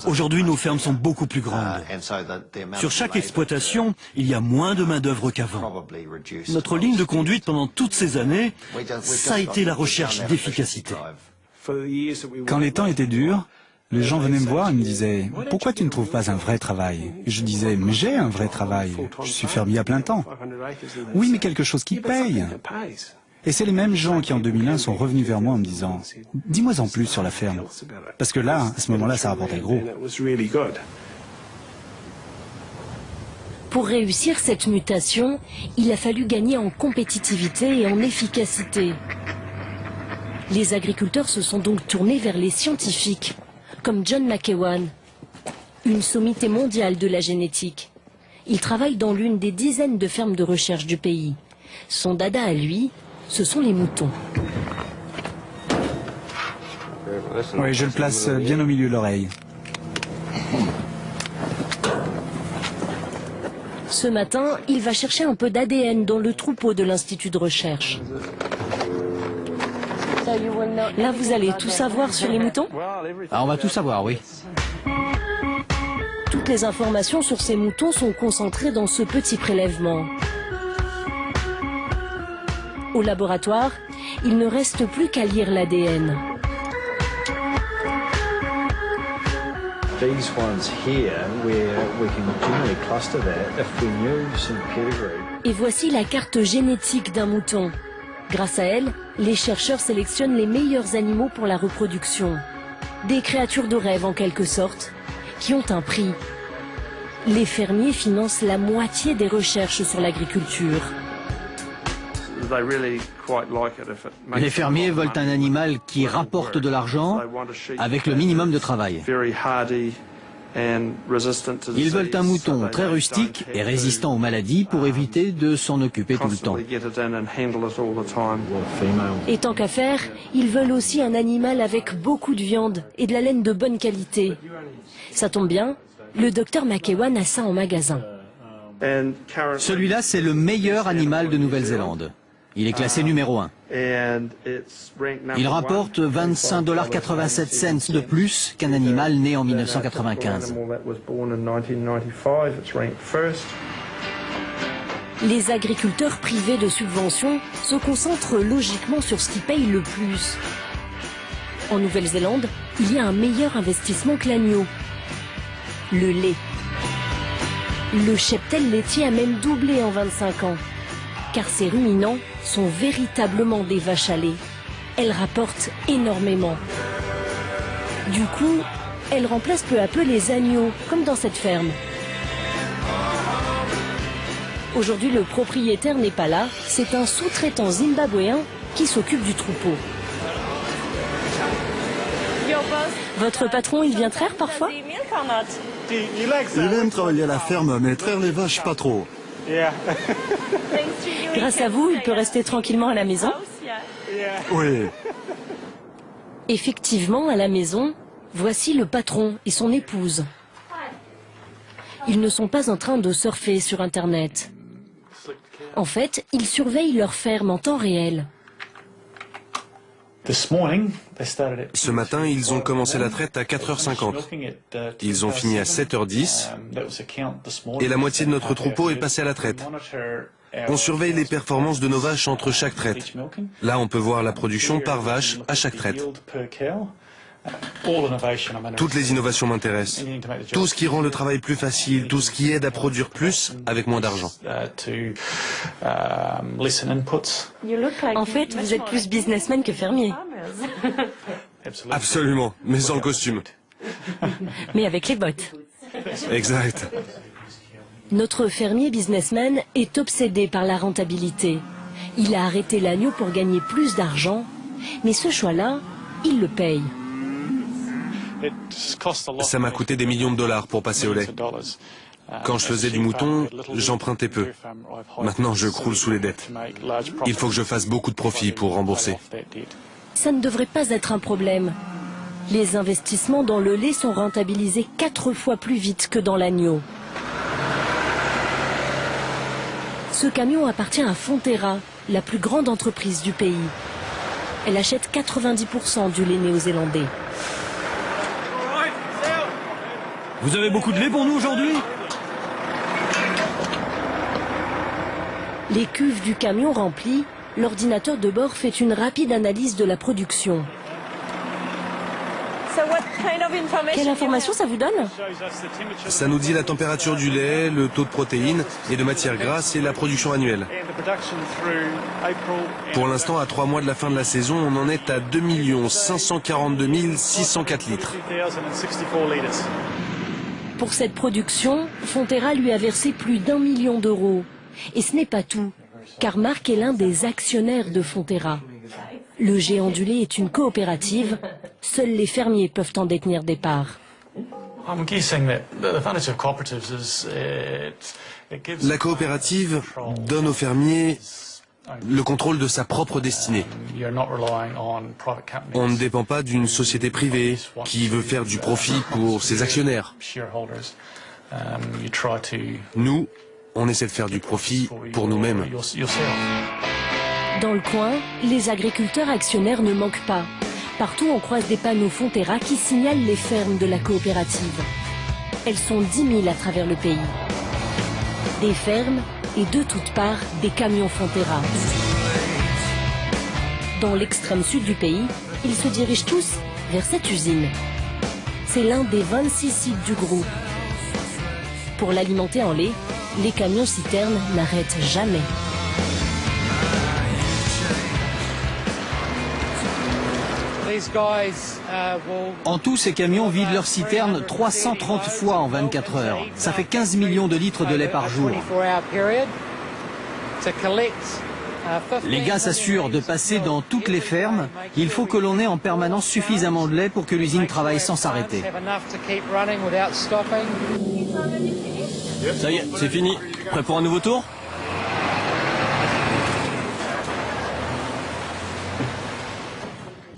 Aujourd'hui, nos fermes sont beaucoup plus grandes. Sur chaque exploitation, il y a moins de main-d'œuvre qu'avant. Notre ligne de conduite pendant toutes ces années, ça a été la recherche d'efficacité. Quand les temps étaient durs, les gens venaient me voir et me disaient « Pourquoi tu ne trouves pas un vrai travail ?» Et je disais « Mais j'ai un vrai travail, je suis fermier à plein temps. » « Oui, mais quelque chose qui paye. » Et c'est les mêmes gens qui en 2001 sont revenus vers moi en me disant « Dis-moi en plus sur la ferme. » Parce que là, à ce moment-là, ça rapportait gros. Pour réussir cette mutation, il a fallu gagner en compétitivité et en efficacité. Les agriculteurs se sont donc tournés vers les scientifiques, comme John McEwan, une sommité mondiale de la génétique. Il travaille dans l'une des dizaines de fermes de recherche du pays. Son dada à lui, ce sont les moutons. Oui, je le place bien au milieu de l'oreille. Ce matin, il va chercher un peu d'ADN dans le troupeau de l'Institut de recherche. Là, vous allez tout savoir sur les moutons? Ah, on va tout savoir, oui. Toutes les informations sur ces moutons sont concentrées dans ce petit prélèvement. Au laboratoire, il ne reste plus qu'à lire l'ADN. Et voici la carte génétique d'un mouton. Grâce à elle, les chercheurs sélectionnent les meilleurs animaux pour la reproduction. Des créatures de rêve en quelque sorte, qui ont un prix. Les fermiers financent la moitié des recherches sur l'agriculture. Les fermiers veulent un animal qui rapporte de l'argent avec le minimum de travail. Ils veulent un mouton très rustique et résistant aux maladies pour éviter de s'en occuper tout le temps. Et tant qu'à faire, ils veulent aussi un animal avec beaucoup de viande et de la laine de bonne qualité. Ça tombe bien, le docteur McEwan a ça en magasin. Celui-là, c'est le meilleur animal de Nouvelle-Zélande. Il est classé numéro 1. Il rapporte 25,87 $ de plus qu'un animal né en 1995. Les agriculteurs privés de subventions se concentrent logiquement sur ce qui paye le plus. En Nouvelle-Zélande, il y a un meilleur investissement que l'agneau. Le lait. Le cheptel laitier a même doublé en 25 ans. Car ces ruminants sont véritablement des vaches à lait. Elles rapportent énormément. Du coup, elles remplacent peu à peu les agneaux, comme dans cette ferme. Aujourd'hui, le propriétaire n'est pas là, c'est un sous-traitant zimbabwéen qui s'occupe du troupeau. Votre patron, il vient traire parfois? Il aime travailler à la ferme, mais traire les vaches, pas trop. Grâce à vous, il peut rester tranquillement à la maison? Oui. Effectivement, à la maison, voici le patron et son épouse. Ils ne sont pas en train de surfer sur Internet. En fait, ils surveillent leur ferme en temps réel. Ce matin, ils ont commencé la traite à 4h50. Ils ont fini à 7h10 et la moitié de notre troupeau est passée à la traite. On surveille les performances de nos vaches entre chaque traite. Là, on peut voir la production par vache à chaque traite. Toutes les innovations m'intéressent. Tout ce qui rend le travail plus facile, tout ce qui aide à produire plus avec moins d'argent. En fait, vous êtes plus businessman que fermier. Absolument, mais sans le costume. Mais avec les bottes. Exact. Notre fermier businessman est obsédé par la rentabilité. Il a arrêté l'agneau pour gagner plus d'argent, mais ce choix-là, il le paye. Ça m'a coûté des millions de dollars pour passer au lait. Quand je faisais du mouton, j'empruntais peu. Maintenant, je croule sous les dettes. Il faut que je fasse beaucoup de profit pour rembourser. Ça ne devrait pas être un problème. Les investissements dans le lait sont rentabilisés 4 fois plus vite que dans l'agneau. Ce camion appartient à Fonterra, la plus grande entreprise du pays. Elle achète 90% du lait néo-zélandais. Vous avez beaucoup de lait pour nous aujourd'hui? Les cuves du camion remplies, l'ordinateur de bord fait une rapide analyse de la production. Quelle information ça vous donne? Ça nous dit la température du lait, le taux de protéines et de matières grasses et la production annuelle. Pour l'instant, à 3 mois de la fin de la saison, on en est à 2 542 604 litres. Pour cette production, Fonterra lui a versé plus d'1 million d'euros. Et ce n'est pas tout, car Marc est l'un des actionnaires de Fonterra. Le géant du lait est une coopérative, seuls les fermiers peuvent en détenir des parts. La coopérative donne aux fermiers le contrôle de sa propre destinée. On ne dépend pas d'une société privée qui veut faire du profit pour ses actionnaires. Nous, on essaie de faire du profit pour nous-mêmes. Dans le coin, les agriculteurs actionnaires ne manquent pas. Partout, on croise des panneaux Fonterra qui signalent les fermes de la coopérative. Elles sont 10 000 à travers le pays. Des fermes et de toutes parts, des camions Fonterra. Dans l'extrême sud du pays, ils se dirigent tous vers cette usine. C'est l'un des 26 sites du groupe. Pour l'alimenter en lait, les camions-citernes n'arrêtent jamais. En tout, ces camions vident leurs citernes 330 fois en 24 heures. Ça fait 15 millions de litres de lait par jour. Les gars s'assurent de passer dans toutes les fermes. Il faut que l'on ait en permanence suffisamment de lait pour que l'usine travaille sans s'arrêter. Ça y est, c'est fini. Prêt pour un nouveau tour?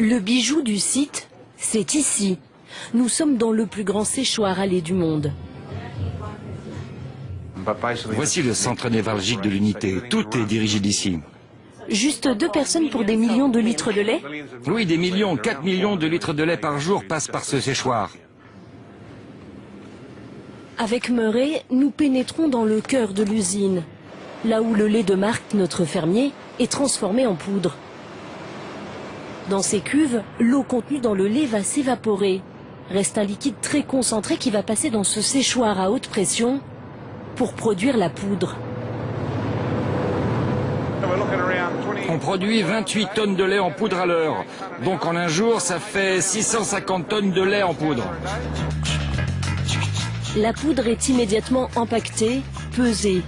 Le bijou du site, c'est ici. Nous sommes dans le plus grand séchoir à lait du monde. Voici le centre névralgique de l'unité. Tout est dirigé d'ici. Juste 2 personnes pour des millions de litres de lait? Oui, des millions, 4 millions de litres de lait par jour passent par ce séchoir. Avec Murray, nous pénétrons dans le cœur de l'usine, là où le lait de Mark, notre fermier, est transformé en poudre. Dans ces cuves, l'eau contenue dans le lait va s'évaporer. Reste un liquide très concentré qui va passer dans ce séchoir à haute pression pour produire la poudre. On produit 28 tonnes de lait en poudre à l'heure. Donc en un jour, ça fait 650 tonnes de lait en poudre. La poudre est immédiatement empaquetée, pesée.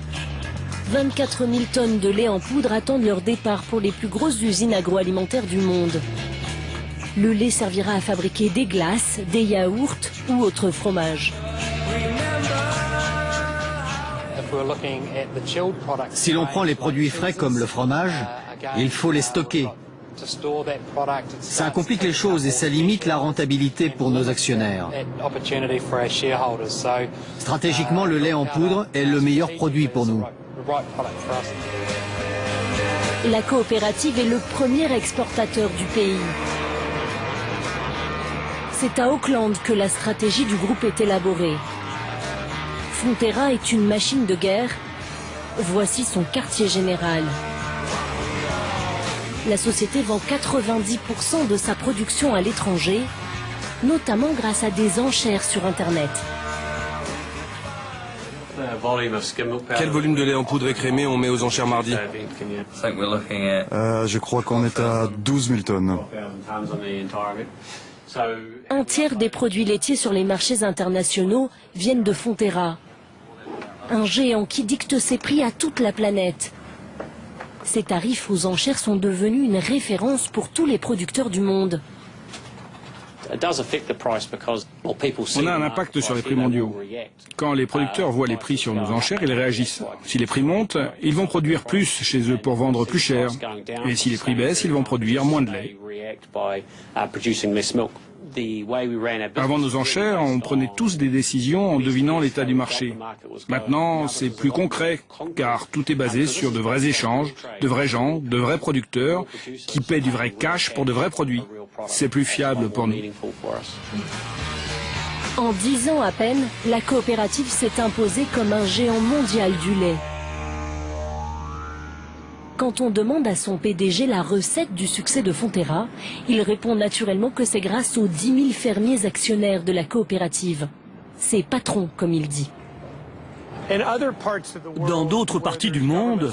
24 000 tonnes de lait en poudre attendent leur départ pour les plus grosses usines agroalimentaires du monde. Le lait servira à fabriquer des glaces, des yaourts ou autres fromages. Si l'on prend les produits frais comme le fromage, il faut les stocker. Ça complique les choses et ça limite la rentabilité pour nos actionnaires. Stratégiquement, le lait en poudre est le meilleur produit pour nous. La coopérative est le premier exportateur du pays. C'est à Auckland que la stratégie du groupe est élaborée. Fonterra est une machine de guerre. Voici son quartier général. La société vend 90% de sa production à l'étranger, notamment grâce à des enchères sur Internet. Quel volume de lait en poudre écrémé on met aux enchères mardi? Je crois qu'on est à 12 000 tonnes. Un tiers des produits laitiers sur les marchés internationaux viennent de Fonterra. Un géant qui dicte ses prix à toute la planète. Ces tarifs aux enchères sont devenus une référence pour tous les producteurs du monde. On a un impact sur les prix mondiaux. Quand les producteurs voient les prix sur nos enchères, ils réagissent. Si les prix montent, ils vont produire plus chez eux pour vendre plus cher. Et si les prix baissent, ils vont produire moins de lait. Avant nos enchères, on prenait tous des décisions en devinant l'état du marché. Maintenant, c'est plus concret, car tout est basé sur de vrais échanges, de vrais gens, de vrais producteurs, qui paient du vrai cash pour de vrais produits. C'est plus fiable pour nous. En 10 ans à peine, la coopérative s'est imposée comme un géant mondial du lait. Quand on demande à son PDG la recette du succès de Fonterra, il répond naturellement que c'est grâce aux 10 000 fermiers actionnaires de la coopérative. C'est patron, comme il dit. Dans d'autres parties du monde,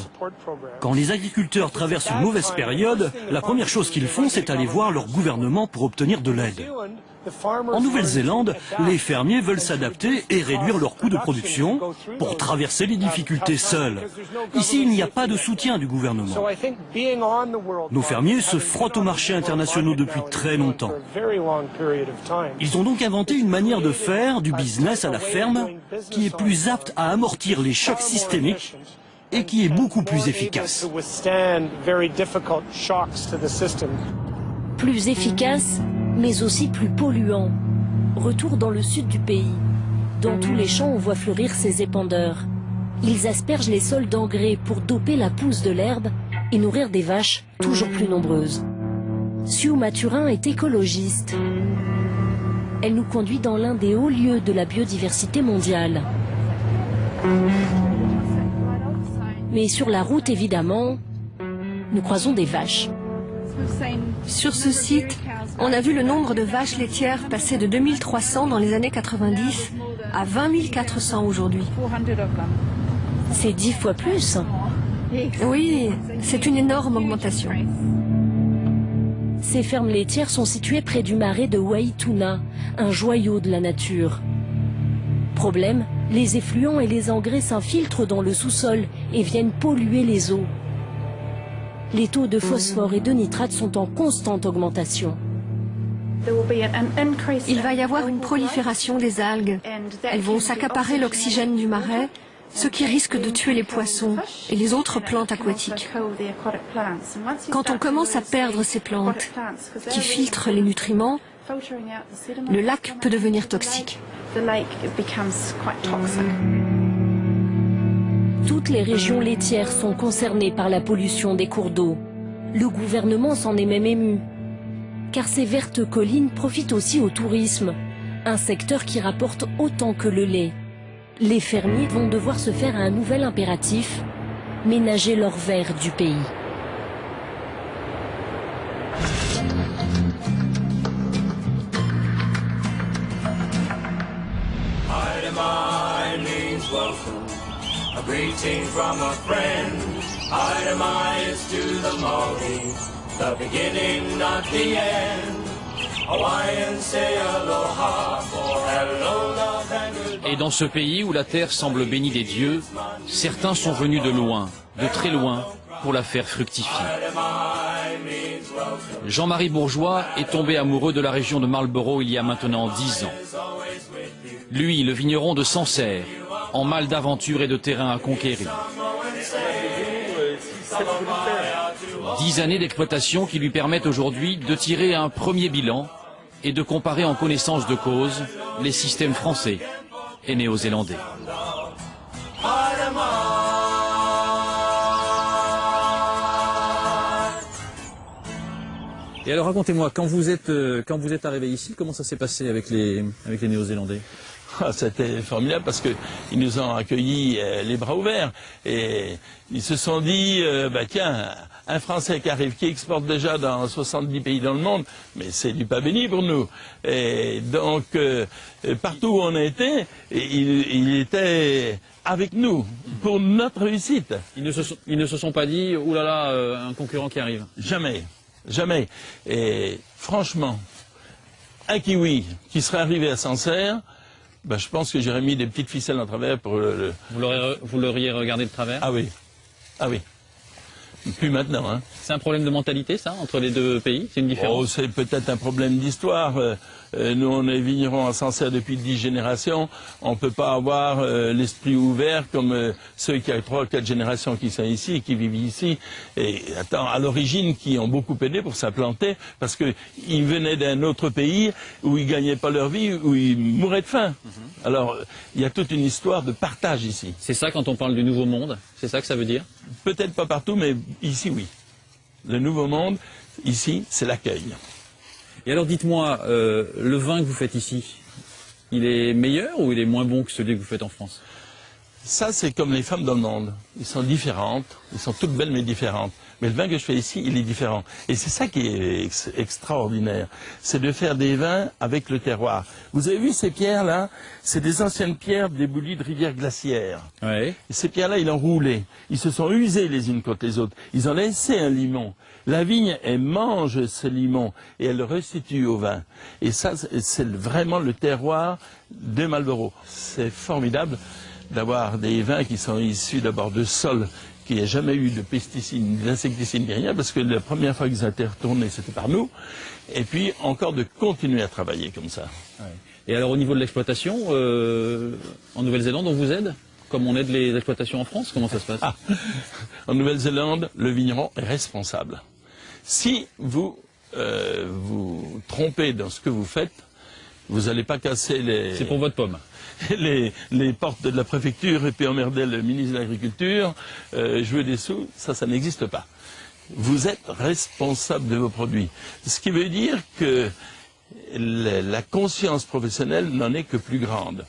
quand les agriculteurs traversent une mauvaise période, la première chose qu'ils font, c'est aller voir leur gouvernement pour obtenir de l'aide. En Nouvelle-Zélande, les fermiers veulent s'adapter et réduire leurs coûts de production pour traverser les difficultés seuls. Ici, il n'y a pas de soutien du gouvernement. Nos fermiers se frottent aux marchés internationaux depuis très longtemps. Ils ont donc inventé une manière de faire du business à la ferme qui est plus apte à amortir les chocs systémiques et qui est beaucoup plus efficace. Plus efficace, mais aussi plus polluant. Retour dans le sud du pays. Dans tous les champs, on voit fleurir ces épandeurs. Ils aspergent les sols d'engrais pour doper la pousse de l'herbe et nourrir des vaches toujours plus nombreuses. Sue Mathurin est écologiste. Elle nous conduit dans l'un des hauts lieux de la biodiversité mondiale. Mais sur la route, évidemment, nous croisons des vaches. Sur ce site, on a vu le nombre de vaches laitières passer de 2300 dans les années 90 à 20 400 aujourd'hui. C'est 10 fois plus. Oui, c'est une énorme augmentation. Ces Ces fermes laitières sont situées près du marais de Waituna, un joyau de la nature. Problème, les effluents et les engrais s'infiltrent dans le sous-sol et viennent polluer les eaux. Les taux de phosphore et de nitrate sont en constante augmentation. Il va y avoir une prolifération des algues. Elles vont s'accaparer l'oxygène du marais, ce qui risque de tuer les poissons et les autres plantes aquatiques. Quand on commence à perdre ces plantes qui filtrent les nutriments, le lac peut devenir toxique. Toutes les régions laitières sont concernées par la pollution des cours d'eau. Le gouvernement s'en est même ému. Car ces vertes collines profitent aussi au tourisme, un secteur qui rapporte autant que le lait. Les fermiers vont devoir se faire à un nouvel impératif, ménager leur verre du pays. The beginning, not the end. Hawaiians say aloha for hello, love and goodbye. Et dans ce pays où la terre semble bénie des dieux, certains sont venus de loin, de très loin, pour la faire fructifier. Jean-Marie Bourgeois est tombé amoureux de la région de Marlborough il y a maintenant 10 ans. Lui, le vigneron de Sancerre, en mal d'aventure et de terrain à conquérir. 10 années d'exploitation qui lui permettent aujourd'hui de tirer un premier bilan et de comparer en connaissance de cause les systèmes français et néo-zélandais. Et alors racontez-moi, quand vous êtes arrivé ici, comment ça s'est passé avec les Néo-Zélandais? C'était formidable parce qu'ils nous ont accueillis les bras ouverts et ils se sont dit, tiens, un Français qui arrive, qui exporte déjà dans 70 pays dans le monde, mais c'est du pas béni pour nous. Et donc, partout où on a été, il était avec nous pour notre réussite. Ils ne se sont pas dit, oulala, un concurrent qui arrive. Jamais, jamais. Et franchement, un Kiwi qui serait arrivé à Sancerre, je pense que j'aurais mis des petites ficelles en travers pour le... Vous l'auriez regardé de travers? Ah oui, ah oui. Plus maintenant, hein. C'est un problème de mentalité, ça, entre les deux pays? C'est une différence? Oh, c'est peut-être un problème d'histoire. Nous, on est vignerons à Sancerre depuis 10 générations. On ne peut pas avoir l'esprit ouvert comme ceux qui ont 3 ou 4 générations qui sont ici, qui vivent ici. Et à l'origine, qui ont beaucoup aidé pour s'implanter, parce qu'ils venaient d'un autre pays où ils ne gagnaient pas leur vie, où ils mouraient de faim. Alors, il y a toute une histoire de partage ici. C'est ça quand on parle du Nouveau Monde? C'est ça que ça veut dire? Peut-être pas partout, mais ici, oui. Le Nouveau Monde, ici, c'est l'accueil. Et alors dites-moi, le vin que vous faites ici, il est meilleur ou il est moins bon que celui que vous faites en France? Ça, c'est comme les femmes dans le monde. Ils sont différentes, ils sont toutes belles mais différentes. Mais le vin que je fais ici, il est différent. Et c'est ça qui est extraordinaire. C'est de faire des vins avec le terroir. Vous avez vu ces pierres-là? C'est des anciennes pierres déboulies de rivières glaciaires. Ouais. Et ces pierres-là, ils ont roulé. Ils se sont usés les unes contre les autres. Ils ont laissé un limon. La vigne, elle mange ce limon et elle le restitue au vin. Et ça, c'est vraiment le terroir de Marlborough. C'est formidable d'avoir des vins qui sont issus d'abord de sols qui n'a jamais eu de pesticides, d'insecticides, ni rien, parce que la première fois qu'ils ont été retournés, c'était par nous. Et puis, encore de continuer à travailler comme ça. Ouais. Et alors, au niveau de l'exploitation, en Nouvelle-Zélande, on vous aide? Comme on aide les exploitations en France? Comment ça se passe? En Nouvelle-Zélande, le vigneron est responsable. Si vous vous trompez dans ce que vous faites, vous n'allez pas casser les... C'est pour votre pomme. Les portes de la préfecture et puis emmerder le ministre de l'Agriculture, jouer des sous, ça n'existe pas. Vous êtes responsable de vos produits. Ce qui veut dire que la conscience professionnelle n'en est que plus grande.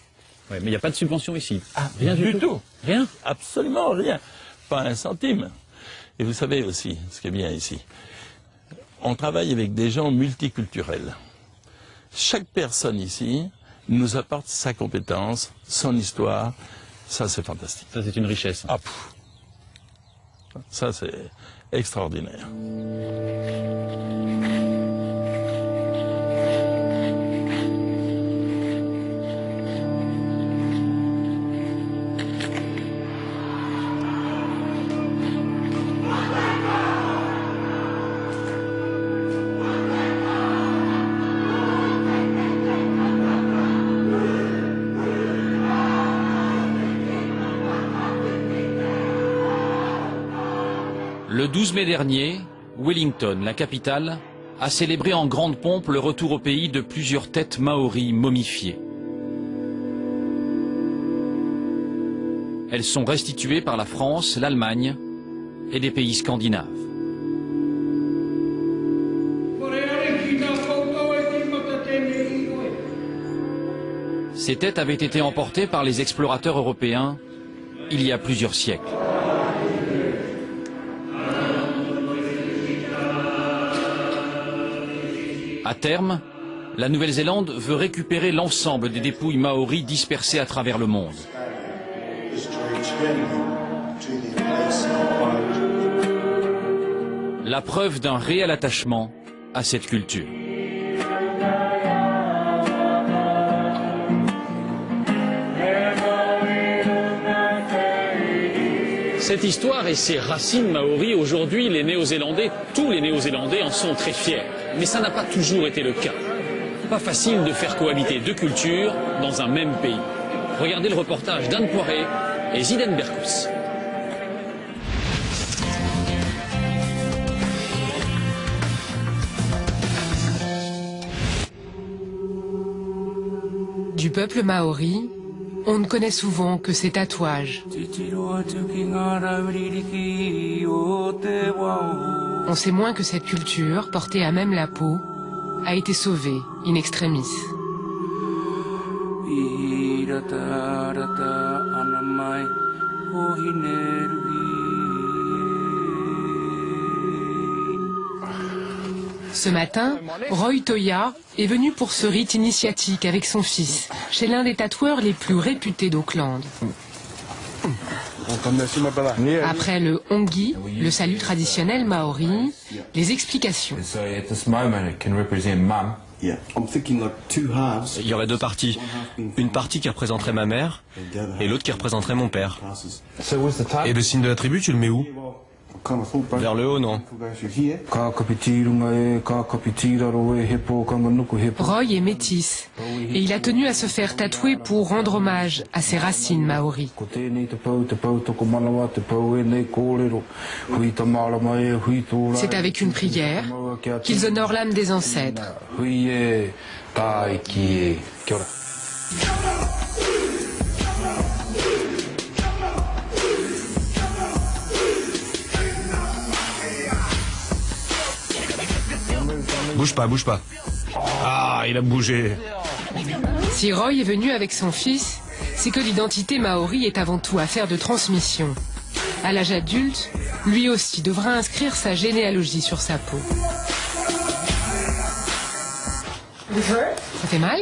Ouais, mais il n'y a pas de subvention ici. Rien du tout. Rien? Absolument rien. Pas un centime. Et vous savez aussi, ce qui est bien ici, on travaille avec des gens multiculturels. Chaque personne ici nous apporte sa compétence, son histoire. Ça, c'est fantastique. Ça, c'est une richesse. Ça, c'est extraordinaire. Le 12 mai dernier, Wellington, la capitale, a célébré en grande pompe le retour au pays de plusieurs têtes maoris momifiées. Elles sont restituées par la France, l'Allemagne et des pays scandinaves. Ces têtes avaient été emportées par les explorateurs européens il y a plusieurs siècles. À terme, la Nouvelle-Zélande veut récupérer l'ensemble des dépouilles maoris dispersées à travers le monde. La preuve d'un réel attachement à cette culture. Cette histoire et ses racines maoris, aujourd'hui, les Néo-Zélandais, tous les Néo-Zélandais en sont très fiers. Mais ça n'a pas toujours été le cas. Pas facile de faire cohabiter deux cultures dans un même pays. Regardez le reportage d'Anne Poiré et Ziden Berkous. Du peuple maori, on ne connaît souvent que ses tatouages. On sait moins que cette culture, portée à même la peau, a été sauvée in extremis. Ce matin, Roy Toya est venu pour ce rite initiatique avec son fils, chez l'un des tatoueurs les plus réputés d'Auckland. Après le hongi, le salut traditionnel maori, les explications. Il y aurait deux parties. Une partie qui représenterait ma mère et l'autre qui représenterait mon père. Et le signe de la tribu, tu le mets où? Vers le haut, non? Roy est métis et il a tenu à se faire tatouer pour rendre hommage à ses racines maoris. C'est avec une prière qu'ils honorent l'âme des ancêtres. Bouge pas, bouge pas. Ah, il a bougé. Si Roy est venu avec son fils, c'est que l'identité maori est avant tout affaire de transmission. À l'âge adulte, lui aussi devra inscrire sa généalogie sur sa peau. Ça fait mal?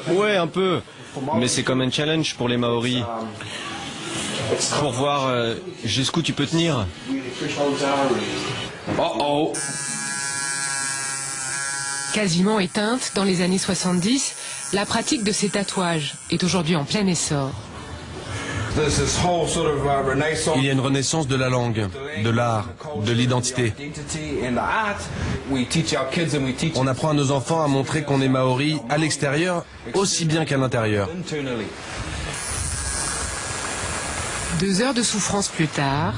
Ouais, un peu. Mais c'est comme un challenge pour les Maoris. Pour voir jusqu'où tu peux tenir. Oh. Quasiment éteinte dans les années 70, la pratique de ces tatouages est aujourd'hui en plein essor. Il y a une renaissance de la langue, de l'art, de l'identité. On apprend à nos enfants à montrer qu'on est maori à l'extérieur aussi bien qu'à l'intérieur. 2 heures de souffrance plus tard,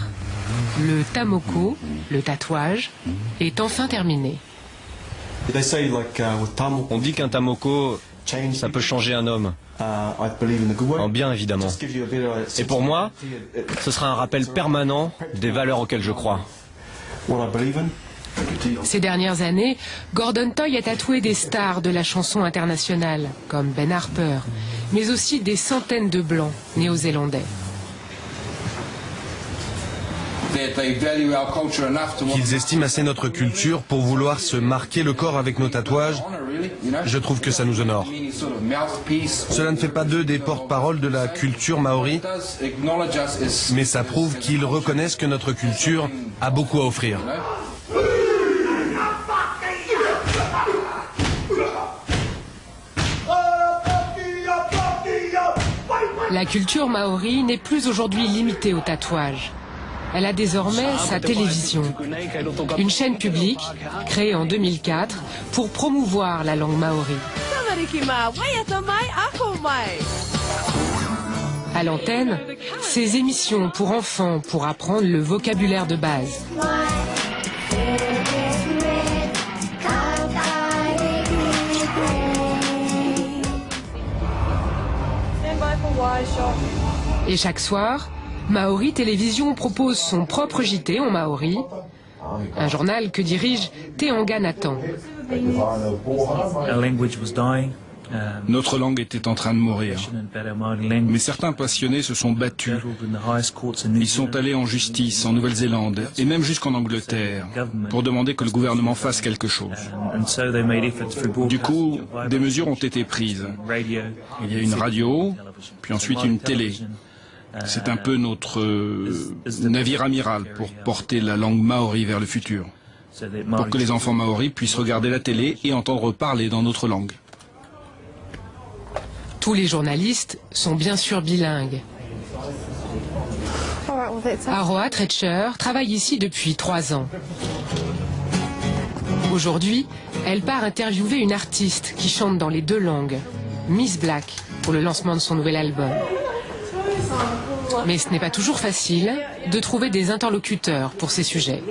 le tamoko, le tatouage, est enfin terminé. On dit qu'un tamoko, ça peut changer un homme. En bien, évidemment. Et pour moi, ce sera un rappel permanent des valeurs auxquelles je crois. Ces dernières années, Gordon Toy a tatoué des stars de la chanson internationale, comme Ben Harper, mais aussi des centaines de blancs néo-zélandais. Qu'ils estiment assez notre culture pour vouloir se marquer le corps avec nos tatouages, je trouve que ça nous honore. Cela ne fait pas d'eux des porte-parole de la culture maori, mais ça prouve qu'ils reconnaissent que notre culture a beaucoup à offrir. La culture maori n'est plus aujourd'hui limitée au tatouage. Elle a désormais sa télévision, une chaîne publique créée en 2004 pour promouvoir la langue maori. À l'antenne, ces émissions pour enfants pour apprendre le vocabulaire de base. Et chaque soir, Maori Télévision propose son propre JT en maori, un journal que dirige Teanga Nathan. Notre langue était en train de mourir. Mais certains passionnés se sont battus. Ils sont allés en justice en Nouvelle-Zélande et même jusqu'en Angleterre pour demander que le gouvernement fasse quelque chose. Du coup, des mesures ont été prises. Il y a une radio, puis ensuite une télé. C'est un peu notre navire amiral pour porter la langue maori vers le futur. Pour que les enfants maoris puissent regarder la télé et entendre parler dans notre langue. Tous les journalistes sont bien sûr bilingues. Aroa Tretcher travaille ici depuis 3 ans. Aujourd'hui, elle part interviewer une artiste qui chante dans les 2 langues, Miss Black, pour le lancement de son nouvel album. Mais ce n'est pas toujours facile de trouver des interlocuteurs pour ces sujets.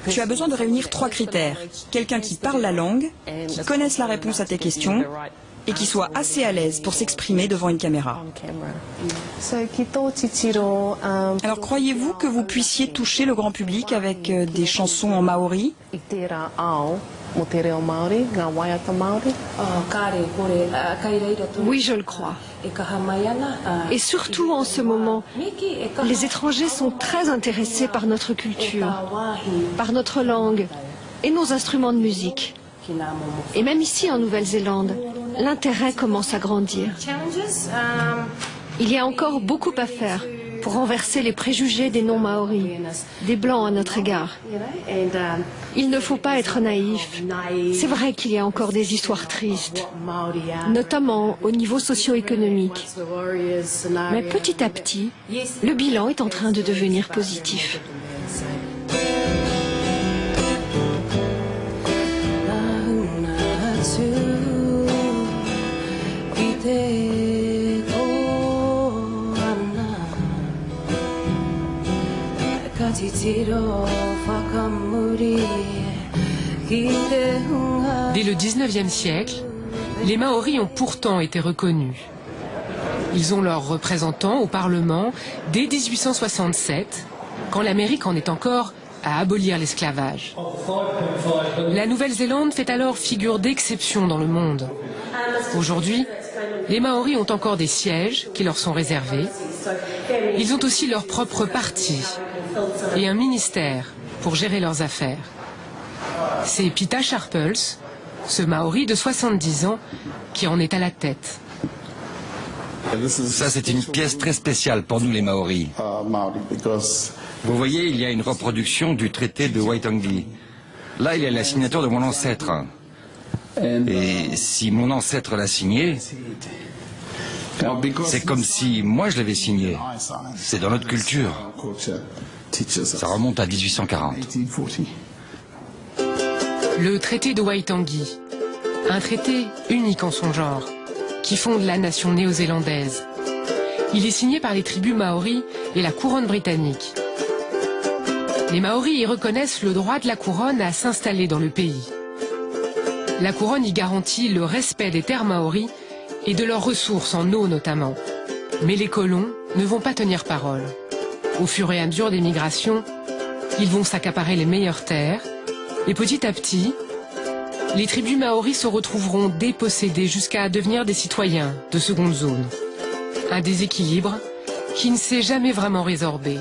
Tu as besoin de réunir 3 critères. Quelqu'un qui parle la langue, qui connaisse la réponse à tes questions et qui soit assez à l'aise pour s'exprimer devant une caméra. Alors croyez-vous que vous puissiez toucher le grand public avec des chansons en maori ? Oui, je le crois. Et surtout en ce moment, les étrangers sont très intéressés par notre culture, par notre langue et nos instruments de musique. Et même ici en Nouvelle-Zélande, l'intérêt commence à grandir. Il y a encore beaucoup à faire pour renverser les préjugés des non-maoris, des blancs à notre égard. Il ne faut pas être naïf. C'est vrai qu'il y a encore des histoires tristes, notamment au niveau socio-économique. Mais petit à petit, le bilan est en train de devenir positif. Dès le 19e siècle, les Maoris ont pourtant été reconnus. Ils ont leurs représentants au Parlement dès 1867, quand l'Amérique en est encore à abolir l'esclavage. La Nouvelle-Zélande fait alors figure d'exception dans le monde. Aujourd'hui, les Maoris ont encore des sièges qui leur sont réservés. Ils ont aussi leur propre parti et un ministère pour gérer leurs affaires. C'est Pita Sharples, ce Maori de 70 ans, qui en est à la tête. Ça, c'est une pièce très spéciale pour nous les Maoris. Vous voyez, il y a une reproduction du traité de Waitangi. Là, il y a la signature de mon ancêtre. Et si mon ancêtre l'a signé, c'est comme si moi je l'avais signé. C'est dans notre culture. Ça remonte à 1840. Le traité de Waitangi, un traité unique en son genre, qui fonde la nation néo-zélandaise. Il est signé par les tribus maoris et la couronne britannique. Les Maoris y reconnaissent le droit de la couronne à s'installer dans le pays. La couronne y garantit le respect des terres maoris et de leurs ressources en eau notamment. Mais les colons ne vont pas tenir parole. Au fur et à mesure des migrations, ils vont s'accaparer les meilleures terres et petit à petit, les tribus maoris se retrouveront dépossédées jusqu'à devenir des citoyens de seconde zone. Un déséquilibre qui ne s'est jamais vraiment résorbé.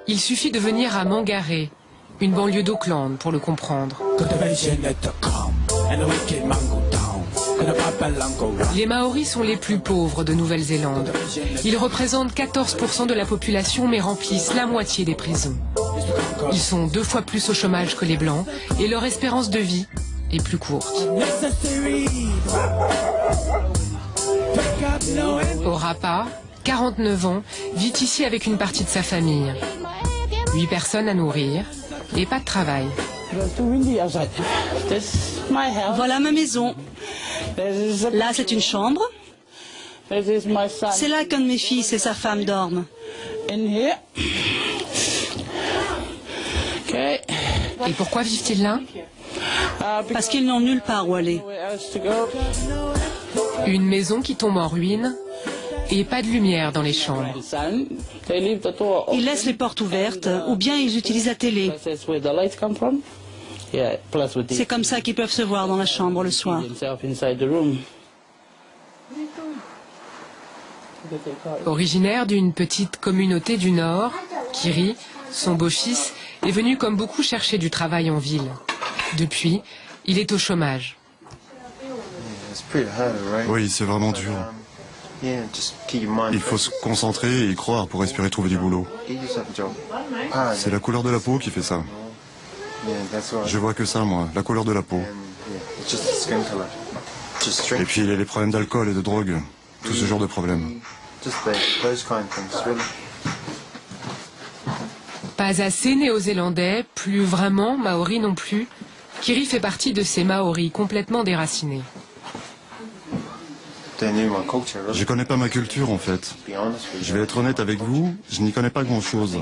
Il suffit de venir à Mangaré, une banlieue d'Auckland, pour le comprendre. Les Maoris sont les plus pauvres de Nouvelle-Zélande. Ils représentent 14% de la population mais remplissent la moitié des prisons. Ils sont 2 fois plus au chômage que les Blancs et leur espérance de vie est plus courte. Orapa, 49 ans, vit ici avec une partie de sa famille. 8 personnes à nourrir et pas de travail. Voilà ma maison. Là, c'est une chambre. C'est là qu'un de mes fils et sa femme dorment. Et pourquoi vivent-ils là? Parce qu'ils n'ont nulle part où aller. Une maison qui tombe en ruine et pas de lumière dans les chambres. Ils laissent les portes ouvertes ou bien ils utilisent la télé. C'est comme ça qu'ils peuvent se voir dans la chambre le soir. Originaire d'une petite communauté du Nord, Kiri, son beau-fils, est venu comme beaucoup chercher du travail en ville. Depuis, il est au chômage. Oui, c'est vraiment dur. Il faut se concentrer et y croire pour espérer trouver du boulot. C'est la couleur de la peau qui fait ça. Je vois que ça, moi, la couleur de la peau. Et puis il y a les problèmes d'alcool et de drogue, tout ce genre de problèmes. Pas assez néo-zélandais, plus vraiment maori non plus, Kiri fait partie de ces Maoris complètement déracinés. Je connais pas ma culture en fait. Je vais être honnête avec vous, je n'y connais pas grand-chose.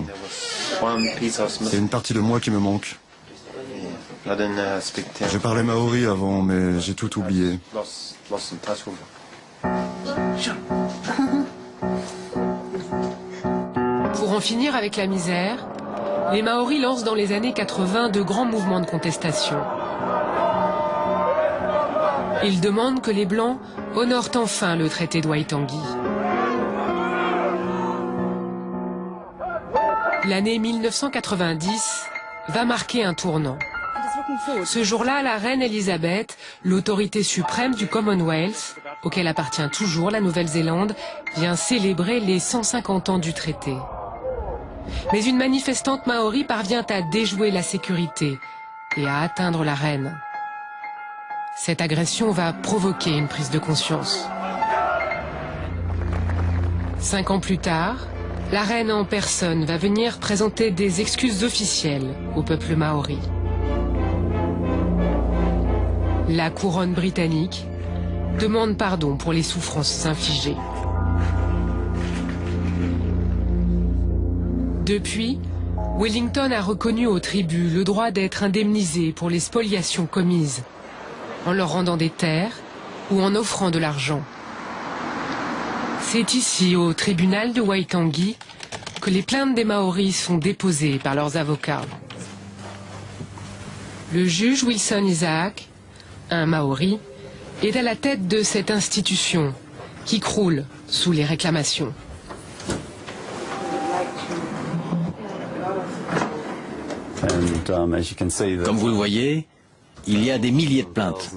C'est une partie de moi qui me manque. Je parlais maori avant, mais j'ai tout oublié. Pour en finir avec la misère, les Maoris lancent dans les années 80 de grands mouvements de contestation. Ils demandent que les Blancs honorent enfin le traité de Waitangi. L'année 1990 va marquer un tournant. Ce jour-là, la reine Elisabeth, l'autorité suprême du Commonwealth, auquel appartient toujours la Nouvelle-Zélande, vient célébrer les 150 ans du traité. Mais une manifestante maori parvient à déjouer la sécurité et à atteindre la reine. Cette agression va provoquer une prise de conscience. 5 ans plus tard, la reine en personne va venir présenter des excuses officielles au peuple maori. La couronne britannique demande pardon pour les souffrances infligées. Depuis, Wellington a reconnu aux tribus le droit d'être indemnisées pour les spoliations commises, en leur rendant des terres ou en offrant de l'argent. C'est ici, au tribunal de Waitangi, que les plaintes des Maoris sont déposées par leurs avocats. Le juge Wilson Isaac, un Maori, est à la tête de cette institution qui croule sous les réclamations. Comme vous le voyez, il y a des milliers de plaintes.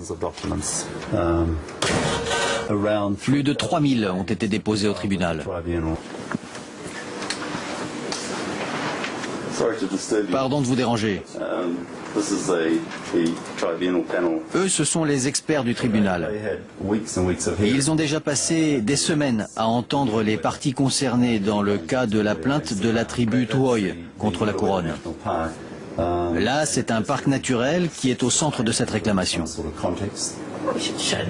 Plus de 3000 ont été déposées au tribunal. Pardon de vous déranger. Eux, ce sont les experts du tribunal. Et ils ont déjà passé des semaines à entendre les parties concernées dans le cas de la plainte de la tribu Tuoi contre la couronne. Là, c'est un parc naturel qui est au centre de cette réclamation.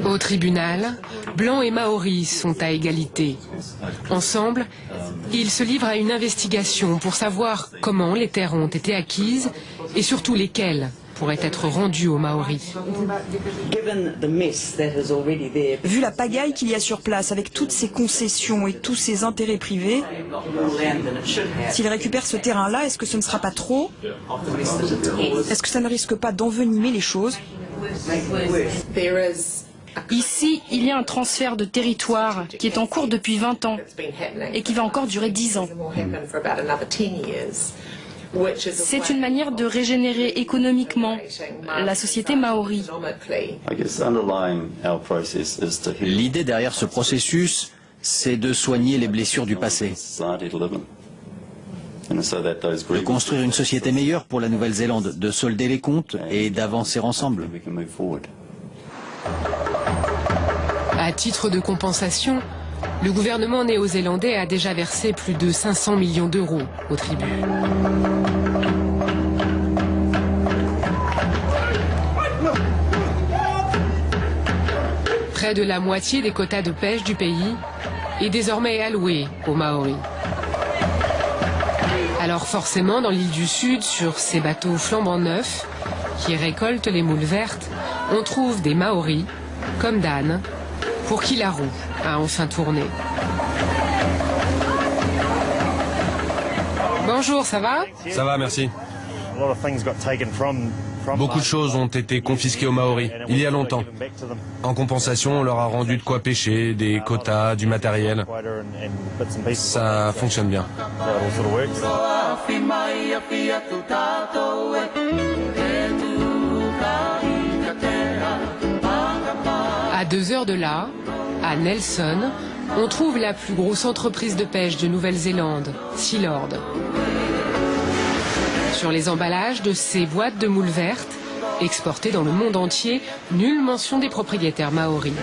Au tribunal, Blancs et Maoris sont à égalité. Ensemble, ils se livrent à une investigation pour savoir comment les terres ont été acquises et surtout lesquelles pourraient être rendues aux Maoris. Vu la pagaille qu'il y a sur place avec toutes ces concessions et tous ces intérêts privés, s'ils récupèrent ce terrain-là, est-ce que ce ne sera pas trop? Est-ce que ça ne risque pas d'envenimer les choses? Ici, il y a un transfert de territoire qui est en cours depuis 20 ans et qui va encore durer 10 ans. C'est une manière de régénérer économiquement la société maori. L'idée derrière ce processus, c'est de soigner les blessures du passé. De construire une société meilleure pour la Nouvelle-Zélande, de solder les comptes et d'avancer ensemble. À titre de compensation, le gouvernement néo-zélandais a déjà versé plus de 500 millions d'euros aux tribus. Près de la moitié des quotas de pêche du pays est désormais allouée aux Maoris. Alors forcément, dans l'île du Sud, sur ces bateaux flambant neufs, qui récoltent les moules vertes, on trouve des Maoris, comme Dan, pour qui la roue a enfin tourné. Bonjour, ça va? Ça va, merci. Beaucoup de choses ont été confisquées aux Maoris, il y a longtemps. En compensation, on leur a rendu de quoi pêcher, des quotas, du matériel. Ça fonctionne bien. À 2 heures de là, à Nelson, on trouve la plus grosse entreprise de pêche de Nouvelle-Zélande, Sealord. Sur les emballages de ces boîtes de moules vertes, exportées dans le monde entier, nulle mention des propriétaires maoris.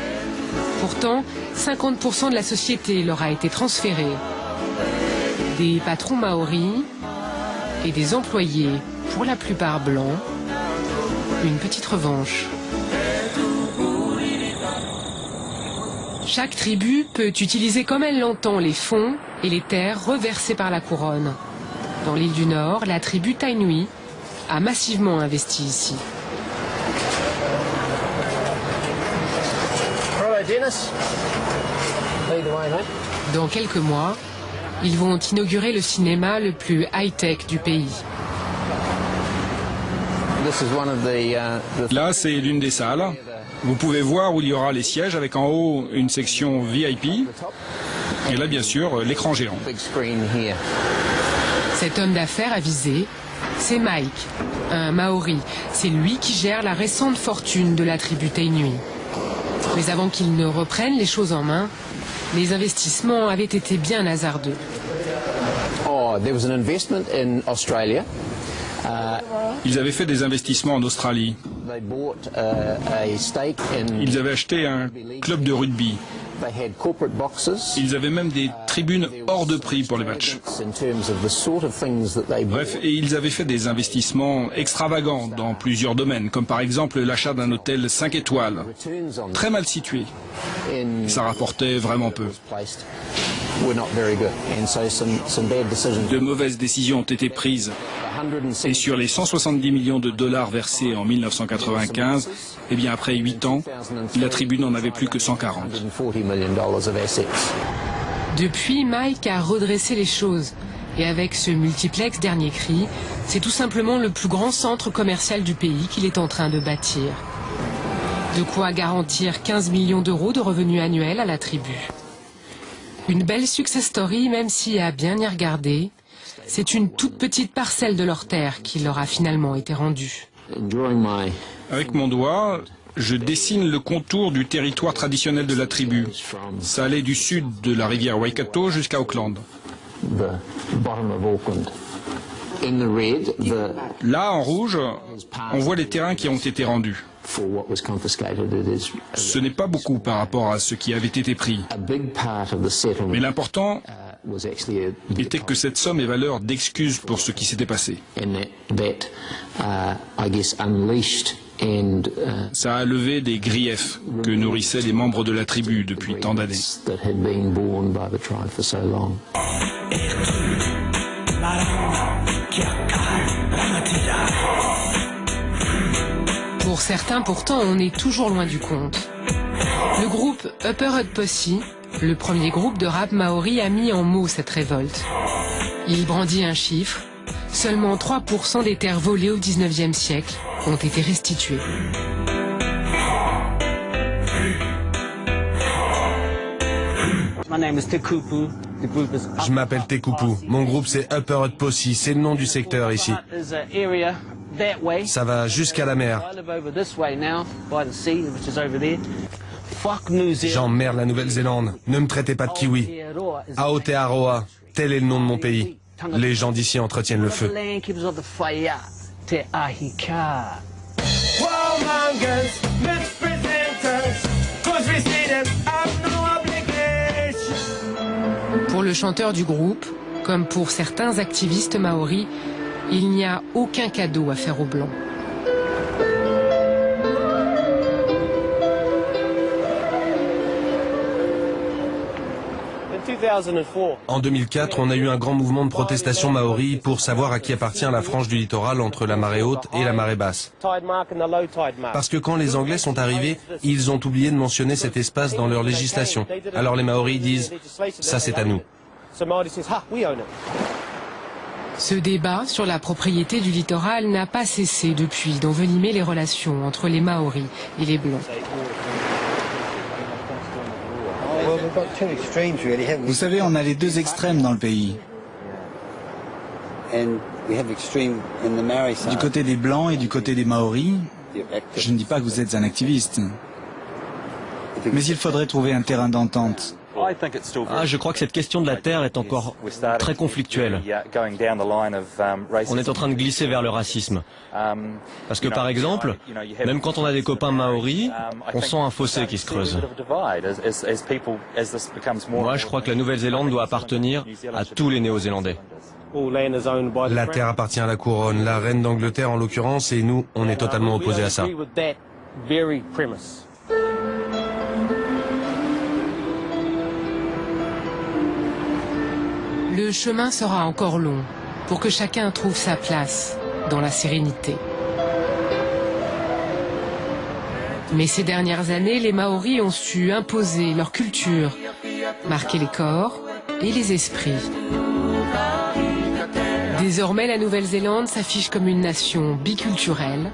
Pourtant, 50% de la société leur a été transférée. Des patrons maoris et des employés, pour la plupart blancs, une petite revanche. Chaque tribu peut utiliser comme elle l'entend les fonds et les terres reversés par la couronne. Dans l'île du Nord, la tribu Tainui a massivement investi ici. Dans quelques mois, ils vont inaugurer le cinéma le plus high-tech du pays. Là, c'est l'une des salles. Vous pouvez voir où il y aura les sièges avec en haut une section VIP. Et là, bien sûr, l'écran géant. Cet homme d'affaires avisé, c'est Mike, un Maori. C'est lui qui gère la récente fortune de la tribu Tainui. Mais avant qu'il ne reprenne les choses en main, les investissements avaient été bien hasardeux. Ils avaient fait des investissements en Australie. Ils avaient acheté un club de rugby. Ils avaient même des tribunes hors de prix pour les matchs. Bref, et ils avaient fait des investissements extravagants dans plusieurs domaines, comme par exemple l'achat d'un hôtel 5 étoiles, très mal situé. Et ça rapportait vraiment peu. De mauvaises décisions ont été prises. Et sur les 170 millions de dollars versés en 1995, eh bien après 8 ans, la tribu n'en avait plus que 140. Depuis, Mike a redressé les choses. Et avec ce multiplex dernier cri, c'est tout simplement le plus grand centre commercial du pays qu'il est en train de bâtir. De quoi garantir 15 millions d'euros de revenus annuels à la tribu. Une belle success story, même si à bien y regarder, c'est une toute petite parcelle de leur terre qui leur a finalement été rendue. Avec mon doigt, je dessine le contour du territoire traditionnel de la tribu. Ça allait du sud de la rivière Waikato jusqu'à Auckland. Là, en rouge, on voit les terrains qui ont été rendus. Ce n'est pas beaucoup par rapport à ce qui avait été pris. Mais l'important était que cette somme ait valeur d'excuse pour ce qui s'était passé. Ça a levé des griefs que nourrissaient les membres de la tribu depuis tant d'années. Pour certains, pourtant, on est toujours loin du compte. Le groupe Upper Hutt Posse, le premier groupe de rap maori, a mis en mots cette révolte. Il brandit un chiffre. Seulement 3% des terres volées au 19e siècle ont été restituées. Je m'appelle Tekupu. Mon groupe c'est Upper Hutt Posse. C'est le nom du secteur ici. Ça va jusqu'à la mer. J'emmerde la Nouvelle-Zélande. Ne me traitez pas de kiwi. Aotearoa, tel est le nom de mon pays. Les gens d'ici entretiennent le feu. Pour le chanteur du groupe, comme pour certains activistes maoris, il n'y a aucun cadeau à faire aux Blancs. En 2004, on a eu un grand mouvement de protestation maori pour savoir à qui appartient la frange du littoral entre la marée haute et la marée basse. Parce que quand les Anglais sont arrivés, ils ont oublié de mentionner cet espace dans leur législation. Alors les Maoris disent « ça c'est à nous ». Ce débat sur la propriété du littoral n'a pas cessé depuis d'envenimer les relations entre les Maoris et les Blancs. Vous savez, on a les deux extrêmes dans le pays. Du côté des Blancs et du côté des Maoris, je ne dis pas que vous êtes un activiste. Mais il faudrait trouver un terrain d'entente. Je crois que cette question de la terre est encore très conflictuelle. On est en train de glisser vers le racisme. Parce que par exemple, même quand on a des copains maoris, on sent un fossé qui se creuse. Moi, je crois que la Nouvelle-Zélande doit appartenir à tous les Néo-Zélandais. La terre appartient à la couronne, la reine d'Angleterre en l'occurrence, et nous, on est totalement opposés à ça. Le chemin sera encore long pour que chacun trouve sa place dans la sérénité. Mais ces dernières années, les Maoris ont su imposer leur culture, marquer les corps et les esprits. Désormais, la Nouvelle-Zélande s'affiche comme une nation biculturelle,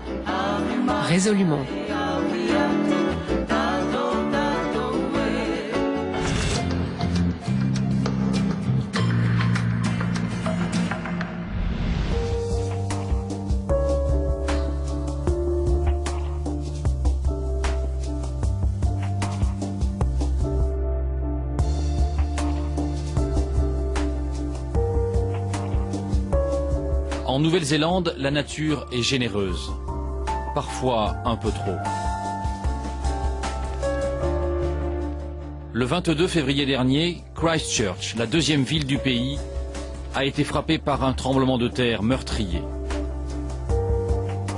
résolument. En Nouvelle-Zélande, la nature est généreuse, parfois un peu trop. Le 22 février dernier, Christchurch, la deuxième ville du pays, a été frappée par un tremblement de terre meurtrier.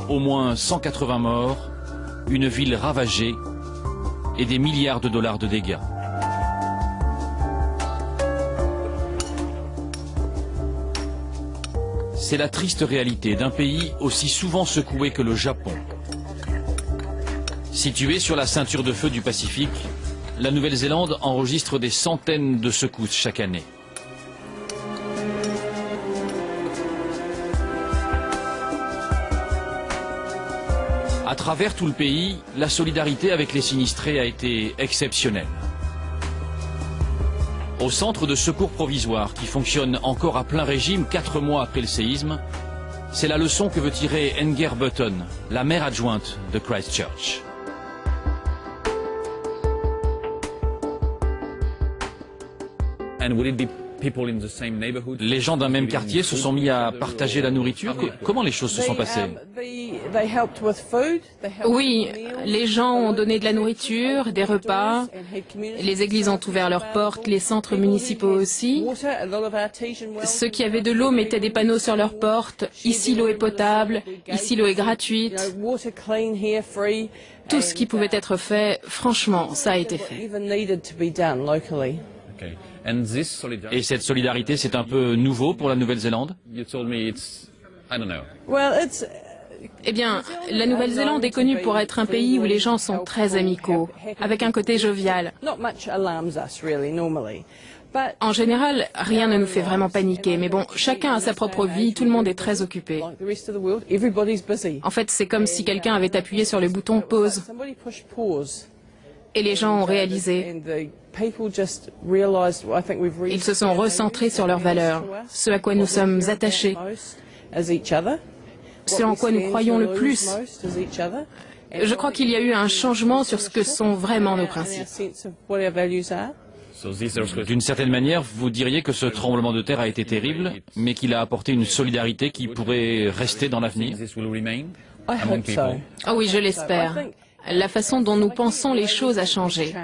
Au moins 180 morts, une ville ravagée et des milliards de dollars de dégâts. C'est la triste réalité d'un pays aussi souvent secoué que le Japon. Située sur la ceinture de feu du Pacifique, la Nouvelle-Zélande enregistre des centaines de secousses chaque année. À travers tout le pays, la solidarité avec les sinistrés a été exceptionnelle. Au centre de secours provisoire, qui fonctionne encore à plein régime 4 mois après le séisme, c'est la leçon que veut tirer Enger Button, la maire adjointe de Christchurch. Les gens d'un même quartier se sont mis à partager la nourriture. Comment les choses se sont passées? Oui, les gens ont donné de la nourriture, des repas, les églises ont ouvert leurs portes, les centres municipaux aussi. Ceux qui avaient de l'eau mettaient des panneaux sur leurs portes. Ici l'eau est potable, ici l'eau est gratuite. Tout ce qui pouvait être fait, franchement, ça a été fait. Et cette solidarité, c'est un peu nouveau pour la Nouvelle-Zélande? Eh bien, la Nouvelle-Zélande est connue pour être un pays où les gens sont très amicaux, avec un côté jovial. En général, rien ne nous fait vraiment paniquer, mais bon, chacun a sa propre vie, tout le monde est très occupé. En fait, c'est comme si quelqu'un avait appuyé sur le bouton pause. Et les gens ont réalisé. Ils se sont recentrés sur leurs valeurs, ce à quoi nous sommes attachés, ce en quoi nous croyons le plus. Je crois qu'il y a eu un changement sur ce que sont vraiment nos principes. D'une certaine manière, vous diriez que ce tremblement de terre a été terrible, mais qu'il a apporté une solidarité qui pourrait rester dans l'avenir? Oh oui, je l'espère. La façon dont nous pensons les choses a changé.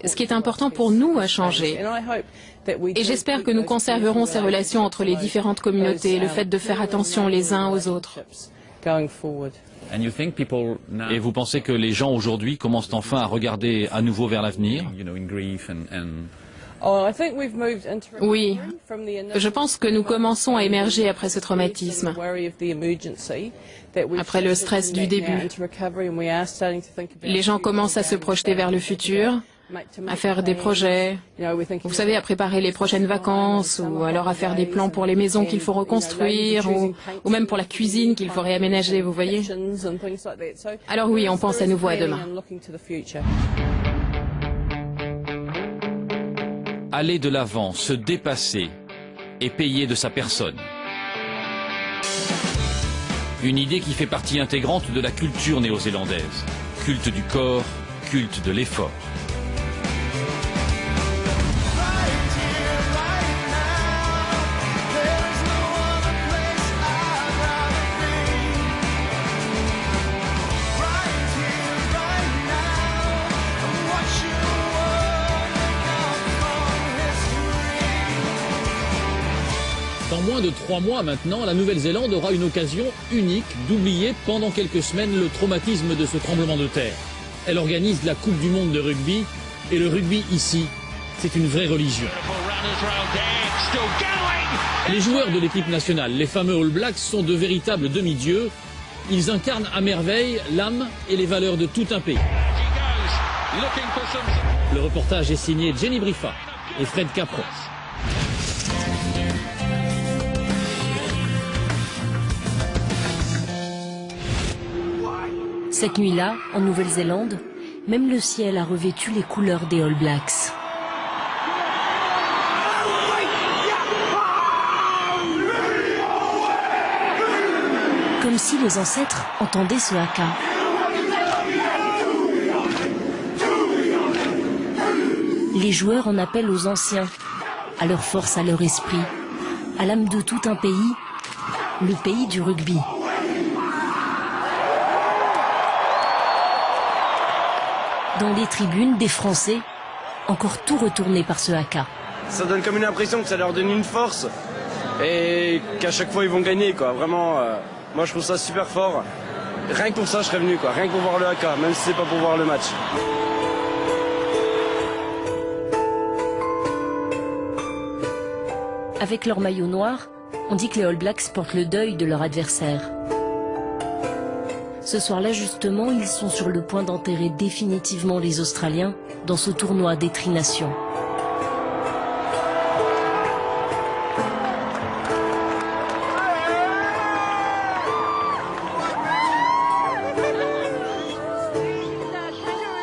Ce qui est important pour nous a changé. Et j'espère que nous conserverons ces relations entre les différentes communautés, le fait de faire attention les uns aux autres. Et vous pensez que les gens aujourd'hui commencent enfin à regarder à nouveau vers l'avenir? Oui, je pense que nous commençons à émerger après ce traumatisme, après le stress du début. Les gens commencent à se projeter vers le futur, à faire des projets, vous savez, à préparer les prochaines vacances, ou alors à faire des plans pour les maisons qu'il faut reconstruire, ou même pour la cuisine qu'il faut réaménager, vous voyez. Alors oui, on pense à nouveau à demain. Aller de l'avant, se dépasser et payer de sa personne. Une idée qui fait partie intégrante de la culture néo-zélandaise. Culte du corps, culte de l'effort. Dans moins de 3 mois maintenant, la Nouvelle-Zélande aura une occasion unique d'oublier pendant quelques semaines le traumatisme de ce tremblement de terre. Elle organise la Coupe du Monde de rugby, et le rugby ici, c'est une vraie religion. Les joueurs de l'équipe nationale, les fameux All Blacks, sont de véritables demi-dieux. Ils incarnent à merveille l'âme et les valeurs de tout un pays. Le reportage est signé Jenny Briffa et Fred Capros. Cette nuit-là, en Nouvelle-Zélande, même le ciel a revêtu les couleurs des All Blacks. Comme si les ancêtres entendaient ce haka. Les joueurs en appellent aux anciens, à leur force, à leur esprit, à l'âme de tout un pays, le pays du rugby. Dans les tribunes, des Français, encore tout retournés par ce haka. Ça donne comme une impression que ça leur donne une force et qu'à chaque fois ils vont gagner, quoi. Vraiment, moi je trouve ça super fort. Rien que pour ça je serais venu, quoi. Rien que pour voir le haka, même si c'est pas pour voir le match. Avec leur maillot noir, on dit que les All Blacks portent le deuil de leur adversaire. Ce soir-là, justement, ils sont sur le point d'enterrer définitivement les Australiens dans ce tournoi des Tri-Nations.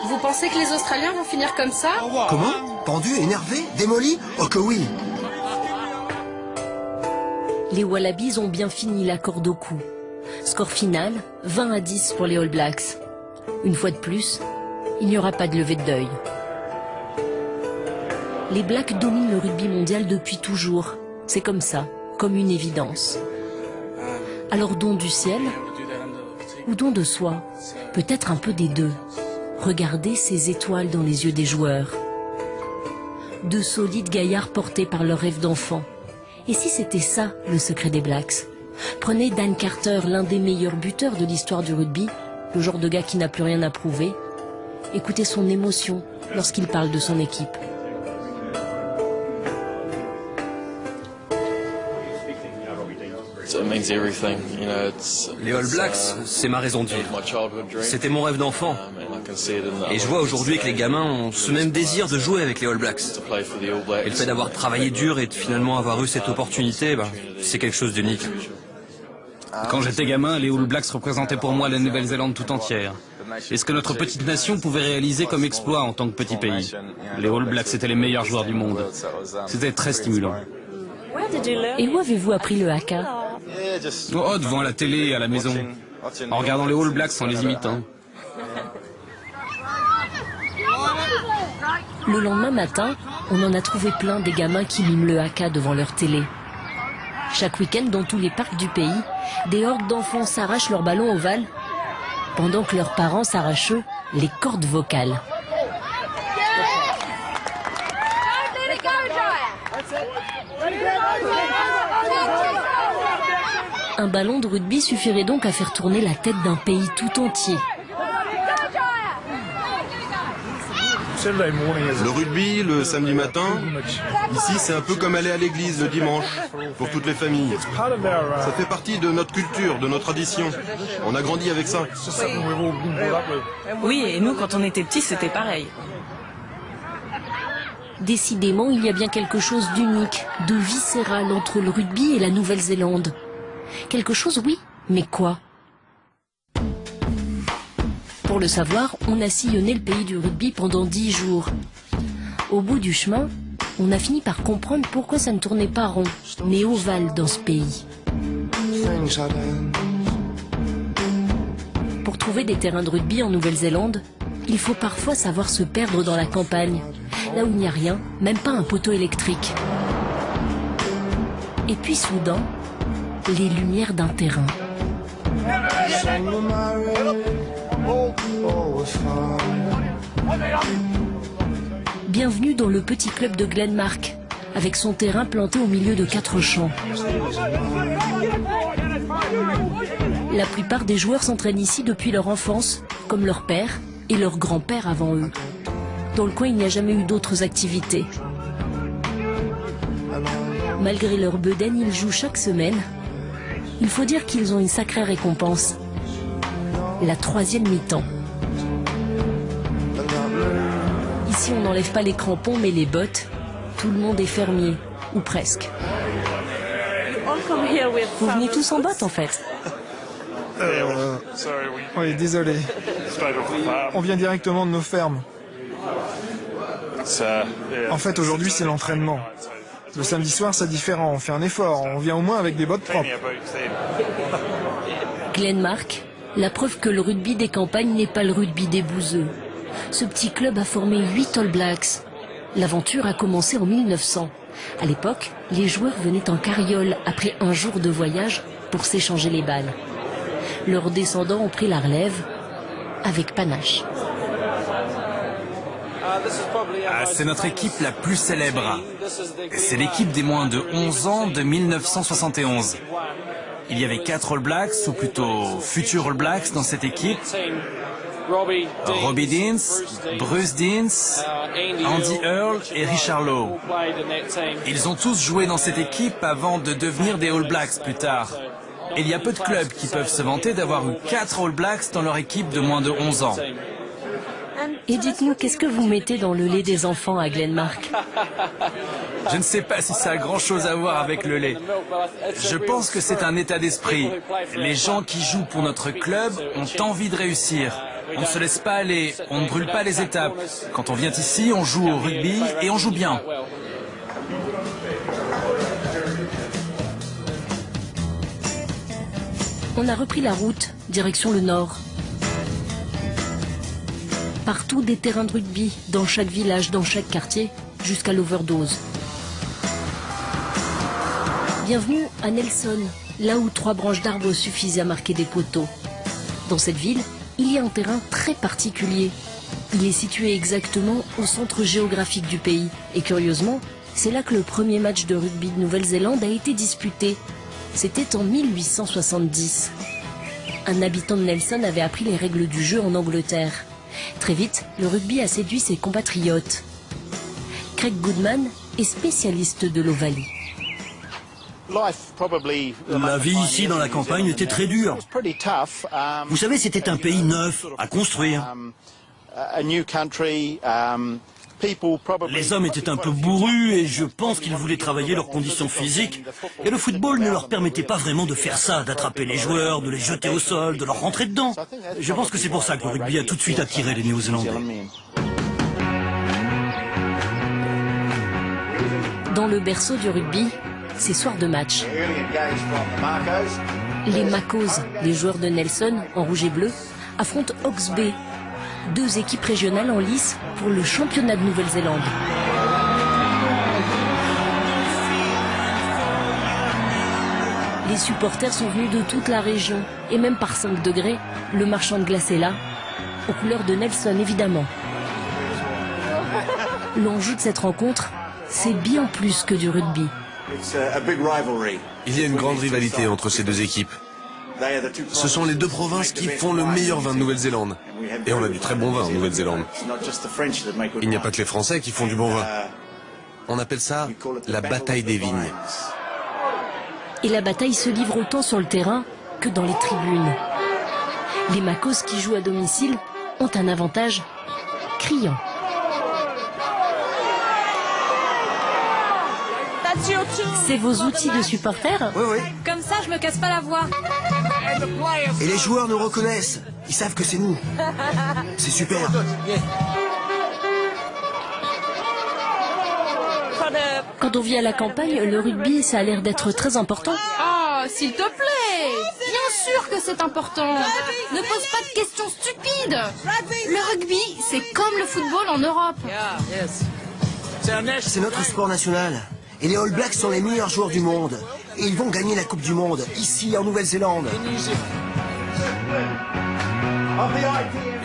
Vous pensez que les Australiens vont finir comme ça? Comment? Pendus, énervés, démolis? Oh que oui! Les Wallabies ont bien fini la corde au cou. Score final, 20-10 pour les All Blacks. Une fois de plus, il n'y aura pas de levée de deuil. Les Blacks dominent le rugby mondial depuis toujours. C'est comme ça, comme une évidence. Alors don du ciel ou don de soi? Peut-être un peu des deux. Regardez ces étoiles dans les yeux des joueurs. De solides gaillards portés par leur rêve d'enfant. Et si c'était ça, le secret des Blacks? Prenez Dan Carter, l'un des meilleurs buteurs de l'histoire du rugby, le genre de gars qui n'a plus rien à prouver. Écoutez son émotion lorsqu'il parle de son équipe. Les All Blacks, c'est ma raison de vivre. C'était mon rêve d'enfant. Et je vois aujourd'hui que les gamins ont ce même désir de jouer avec les All Blacks. Et le fait d'avoir travaillé dur et de finalement avoir eu cette opportunité, c'est quelque chose d'unique. Quand j'étais gamin, les All Blacks représentaient pour moi la Nouvelle-Zélande tout entière. Et ce que notre petite nation pouvait réaliser comme exploit en tant que petit pays. Les All Blacks étaient les meilleurs joueurs du monde. C'était très stimulant. Et où avez-vous appris le haka? Oh, devant la télé et à la maison. En regardant les All Blacks en les imitant. Le lendemain matin, on en a trouvé plein des gamins qui miment le haka devant leur télé. Chaque week-end, dans tous les parcs du pays, des hordes d'enfants s'arrachent leurs ballons ovales, pendant que leurs parents s'arrachent eux les cordes vocales. Un ballon de rugby suffirait donc à faire tourner la tête d'un pays tout entier. Le rugby, le samedi matin, ici c'est un peu comme aller à l'église le dimanche, pour toutes les familles. Ça fait partie de notre culture, de nos traditions. On a grandi avec ça. Oui, et nous, quand on était petits, c'était pareil. Décidément, il y a bien quelque chose d'unique, de viscéral entre le rugby et la Nouvelle-Zélande. Quelque chose, oui, mais quoi? Pour le savoir, on a sillonné le pays du rugby pendant 10 jours. Au bout du chemin, on a fini par comprendre pourquoi ça ne tournait pas rond, mais ovale dans ce pays. Pour trouver des terrains de rugby en Nouvelle-Zélande, il faut parfois savoir se perdre dans la campagne, là où il n'y a rien, même pas un poteau électrique. Et puis soudain, les lumières d'un terrain. Bienvenue dans le petit club de Glenmark, avec son terrain planté au milieu de 4 champs. La plupart des joueurs s'entraînent ici depuis leur enfance, comme leur père et leur grand-père avant eux. Dans le coin, il n'y a jamais eu d'autres activités. Malgré leur bedaine, ils jouent chaque semaine. Il faut dire qu'ils ont une sacrée récompense. La 3e mi-temps. Ici, on n'enlève pas les crampons, mais les bottes. Tout le monde est fermier, ou presque. Vous venez tous en bottes, en fait. Oui, désolé. On vient directement de nos fermes. En fait, aujourd'hui, c'est l'entraînement. Le samedi soir, c'est différent. On fait un effort. On vient au moins avec des bottes propres. Glenmark, la preuve que le rugby des campagnes n'est pas le rugby des bouseux. Ce petit club a formé 8 All Blacks. L'aventure a commencé en 1900. À l'époque, les joueurs venaient en carriole après un jour de voyage pour s'échanger les balles. Leurs descendants ont pris la relève avec panache. C'est notre équipe la plus célèbre. C'est l'équipe des moins de 11 ans de 1971. Il y avait 4 All Blacks, ou plutôt futurs All Blacks dans cette équipe. Robbie Deans, Bruce Deans, Andy Earl et Richard Lowe. Ils ont tous joué dans cette équipe avant de devenir des All Blacks plus tard. Il y a peu de clubs qui peuvent se vanter d'avoir eu 4 All Blacks dans leur équipe de moins de 11 ans. Et dites-nous, qu'est-ce que vous mettez dans le lait des enfants à Glenmark? Je ne sais pas si ça a grand-chose à voir avec le lait. Je pense que c'est un état d'esprit. Les gens qui jouent pour notre club ont envie de réussir. On ne se laisse pas aller, on ne brûle pas les étapes. Quand on vient ici, on joue au rugby et on joue bien. On a repris la route, direction le nord. Partout des terrains de rugby, dans chaque village, dans chaque quartier, jusqu'à l'overdose. Bienvenue à Nelson, là où 3 branches d'arbres suffisaient à marquer des poteaux. Dans cette ville, il y a un terrain très particulier. Il est situé exactement au centre géographique du pays. Et curieusement, c'est là que le premier match de rugby de Nouvelle-Zélande a été disputé. C'était en 1870. Un habitant de Nelson avait appris les règles du jeu en Angleterre. Très vite, le rugby a séduit ses compatriotes. Craig Goodman est spécialiste de l'Ovalie. La vie ici dans la campagne était très dure. Vous savez, c'était un pays neuf à construire. Les hommes étaient un peu bourrus et je pense qu'ils voulaient travailler leurs conditions physiques. Et le football ne leur permettait pas vraiment de faire ça, d'attraper les joueurs, de les jeter au sol, de leur rentrer dedans. Je pense que c'est pour ça que le rugby a tout de suite attiré les Néo-Zélandais. Dans le berceau du rugby, c'est soir de match. Les Makos, les joueurs de Nelson, en rouge et bleu, affrontent Hawke's Bay, 2 équipes régionales en lice pour le championnat de Nouvelle-Zélande. Les supporters sont venus de toute la région, et même par 5 degrés, le marchand de glace est là, aux couleurs de Nelson évidemment. L'enjeu de cette rencontre, c'est bien plus que du rugby. Il y a une grande rivalité entre ces 2 équipes. Ce sont les deux provinces qui font le meilleur vin de Nouvelle-Zélande. Et on a du très bon vin en Nouvelle-Zélande. Il n'y a pas que les Français qui font du bon vin. On appelle ça la bataille des vignes. Et la bataille se livre autant sur le terrain que dans les tribunes. Les Makos qui jouent à domicile ont un avantage criant. C'est vos outils de supporters? Oui, oui. Comme ça, je me casse pas la voix. Et les joueurs nous reconnaissent. Ils savent que c'est nous. C'est super. Quand on vit à la campagne, le rugby, ça a l'air d'être très important. Oh, s'il te plaît! Bien sûr que c'est important. Ne pose pas de questions stupides. Le rugby, c'est comme le football en Europe. C'est notre sport national. Et les All Blacks sont les meilleurs joueurs du monde. Et ils vont gagner la Coupe du Monde, ici en Nouvelle-Zélande.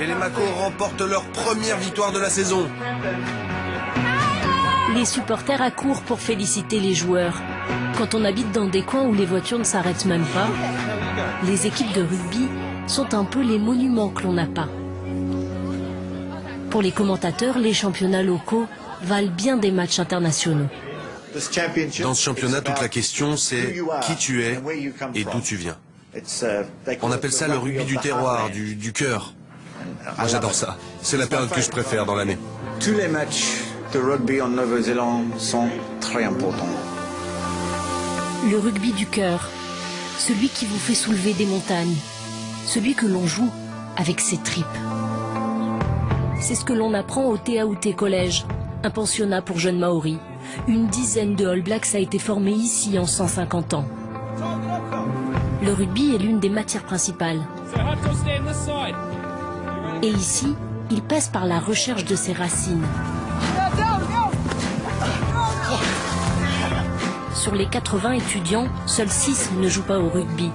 Et les Makos remportent leur première victoire de la saison. Les supporters accourent pour féliciter les joueurs. Quand on habite dans des coins où les voitures ne s'arrêtent même pas, les équipes de rugby sont un peu les monuments que l'on n'a pas. Pour les commentateurs, les championnats locaux valent bien des matchs internationaux. Dans ce championnat, toute la question, c'est qui tu es et d'où tu viens. On appelle ça le rugby du terroir, du cœur. Moi, j'adore ça. C'est la période que je préfère dans l'année. Tous les matchs de rugby en Nouvelle-Zélande sont très importants. Le rugby du cœur, celui qui vous fait soulever des montagnes, celui que l'on joue avec ses tripes. C'est ce que l'on apprend au Te Aute College, un pensionnat pour jeunes Maoris. Une dizaine de All Blacks a été formée ici en 150 ans. Le rugby est l'une des matières principales. Et ici, il passe par la recherche de ses racines. Sur les 80 étudiants, seuls 6 ne jouent pas au rugby.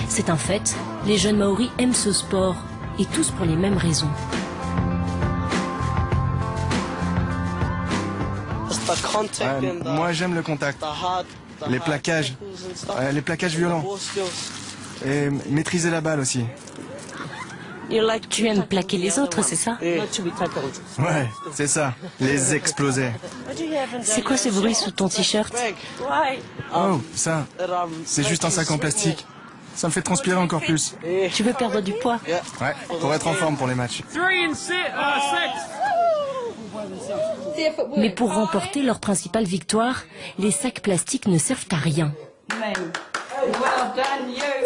C'est un fait, les jeunes Maoris aiment ce sport, et tous pour les mêmes raisons. Moi j'aime le contact, les plaquages violents, et maîtriser la balle aussi. Tu aimes plaquer les autres, c'est ça? Ouais, c'est ça, les exploser. C'est quoi ce bruit sous ton t-shirt? Oh, ça, c'est juste un sac en plastique. Ça me fait transpirer encore plus. Tu veux perdre du poids? Ouais, pour être en forme pour les matchs. Mais pour remporter leur principale victoire, les sacs plastiques ne servent à rien.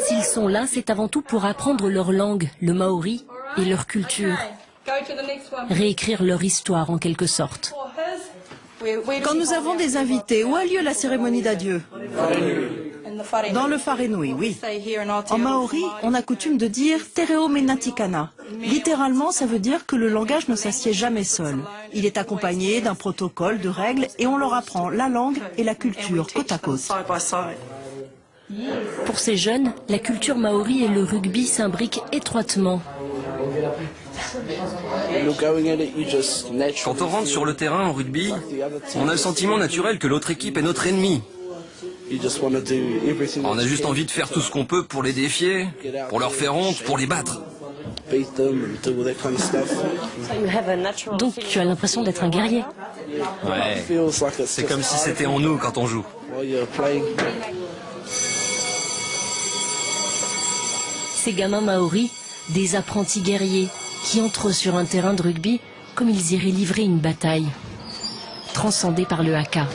S'ils sont là, c'est avant tout pour apprendre leur langue, le maori, et leur culture. Réécrire leur histoire en quelque sorte. Quand nous avons des invités, où a lieu la cérémonie d'adieu? Dans le Wharenui, oui. En maori, on a coutume de dire « Te reo me natikana ». Littéralement, ça veut dire que le langage ne s'assied jamais seul. Il est accompagné d'un protocole, de règles, et on leur apprend la langue et la culture côte à côte. Pour ces jeunes, la culture maori et le rugby s'imbriquent étroitement. Quand on rentre sur le terrain en rugby, on a le sentiment naturel que l'autre équipe est notre ennemi. On a juste envie de faire tout ce qu'on peut pour les défier, pour leur faire honte, pour les battre. Donc tu as l'impression d'être un guerrier. Ouais, c'est comme si c'était en nous quand on joue. Ces gamins maoris, des apprentis guerriers, qui entrent sur un terrain de rugby comme ils iraient livrer une bataille, transcendés par le haka.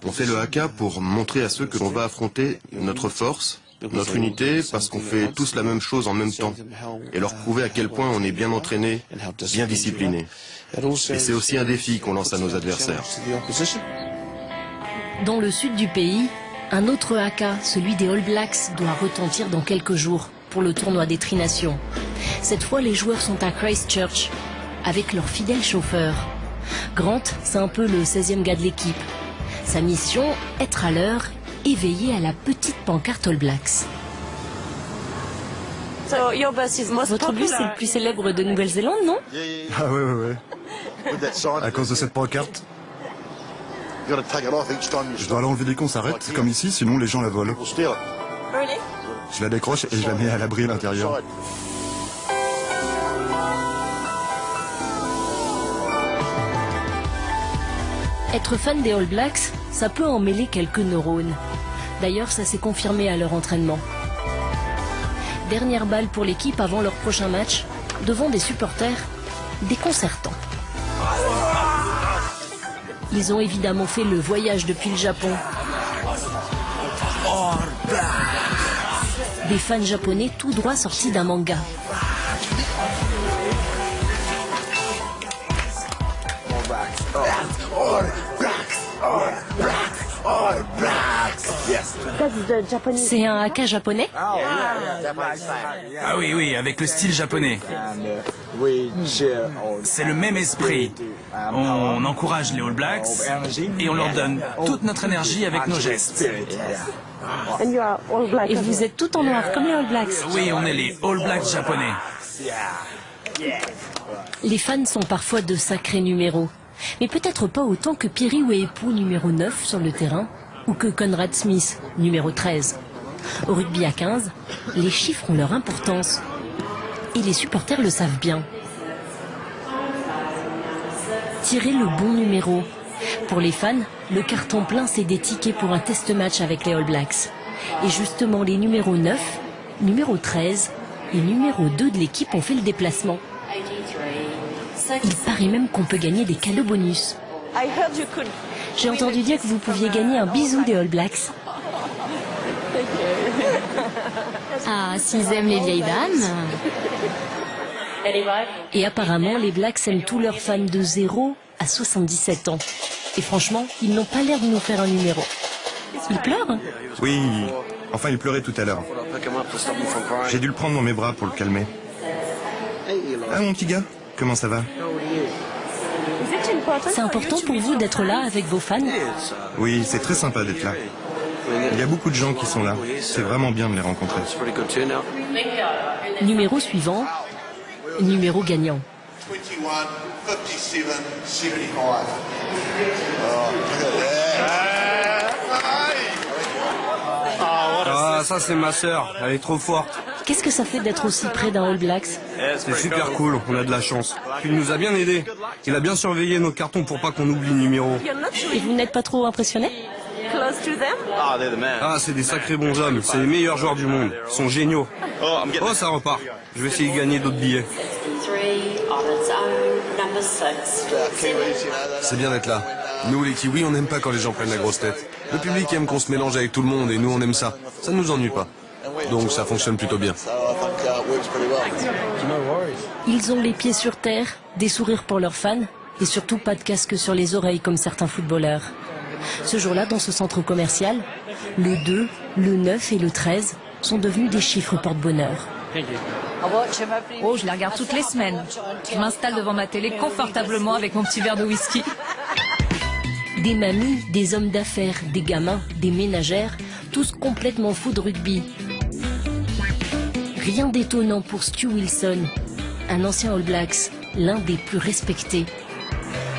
On fait le haka pour montrer à ceux que l'on va affronter notre force, notre unité, parce qu'on fait tous la même chose en même temps, et leur prouver à quel point on est bien entraîné, bien discipliné. Et c'est aussi un défi qu'on lance à nos adversaires. Dans le sud du pays, un autre haka, celui des All Blacks, doit retentir dans quelques jours pour le tournoi des Tri-Nations. Cette fois, les joueurs sont à Christchurch, avec leur fidèle chauffeur. Grant, c'est un peu le 16e gars de l'équipe. Sa mission, être à l'heure et veiller à la petite pancarte All Blacks. Votre bus est le plus célèbre de Nouvelle-Zélande, non? Ah oui. À cause de cette pancarte. Je dois l'enlever dès qu'on s'arrête, comme ici, sinon les gens la volent. Je la décroche et je la mets à l'abri à l'intérieur. Être fan des All Blacks, ça peut emmêler quelques neurones. D'ailleurs, ça s'est confirmé à leur entraînement. Dernière balle pour l'équipe avant leur prochain match, devant des supporters déconcertants. Ils ont évidemment fait le voyage depuis le Japon. Des fans japonais tout droit sortis d'un manga. C'est un haka japonais? Ah oui, avec le style japonais. C'est le même esprit. On encourage les All Blacks et on leur donne toute notre énergie avec nos gestes. Et vous êtes tout en noir comme les All Blacks? Oui, on est les All Blacks japonais. Les fans sont parfois de sacrés numéros, mais peut-être pas autant que Piri Weepu, numéro 9 sur le terrain, ou que Conrad Smith, numéro 13. Au rugby à 15, les chiffres ont leur importance. Et les supporters le savent bien. Tirez le bon numéro. Pour les fans, le carton plein, c'est des tickets pour un test match avec les All Blacks. Et justement, les numéros 9, numéro 13 et numéro 2 de l'équipe ont fait le déplacement. Il paraît même qu'on peut gagner des cadeaux bonus. J'ai entendu dire que vous pouviez gagner un bisou des All Blacks. Ah, s'ils aiment les vieilles dames. Et apparemment, les Blacks aiment tous leurs fans de 0 à 77 ans. Et franchement, ils n'ont pas l'air de nous faire un numéro. Ils pleurent? Oui, enfin il pleurait tout à l'heure. J'ai dû le prendre dans mes bras pour le calmer. Ah mon petit gars, comment ça va? C'est important pour vous d'être là avec vos fans? Oui, c'est très sympa d'être là. Il y a beaucoup de gens qui sont là. C'est vraiment bien de les rencontrer. Numéro suivant, numéro gagnant. Ah, ça c'est ma sœur, elle est trop forte. Qu'est-ce que ça fait d'être aussi près d'un All Blacks? C'est super cool, on a de la chance. Puis il nous a bien aidés. Il a bien surveillé nos cartons pour pas qu'on oublie le numéro. Et vous n'êtes pas trop impressionné? Ah, c'est des sacrés bons hommes, c'est les meilleurs joueurs du monde. Ils sont géniaux. Oh, ça repart. Je vais essayer de gagner d'autres billets. C'est bien d'être là. Nous, les Kiwis, on n'aime pas quand les gens prennent la grosse tête. Le public aime qu'on se mélange avec tout le monde et nous, on aime ça. Ça ne nous ennuie pas. Donc ça fonctionne plutôt bien. Ils ont les pieds sur terre, des sourires pour leurs fans et surtout pas de casque sur les oreilles comme certains footballeurs. Ce jour-là, dans ce centre commercial, le 2, le 9 et le 13 sont devenus des chiffres porte-bonheur. Oh, je la regarde toutes les semaines. Je m'installe devant ma télé confortablement avec mon petit verre de whisky. Des mamies, des hommes d'affaires, des gamins, des ménagères, tous complètement fous de rugby. Rien d'étonnant pour Stu Wilson, un ancien All Blacks, l'un des plus respectés.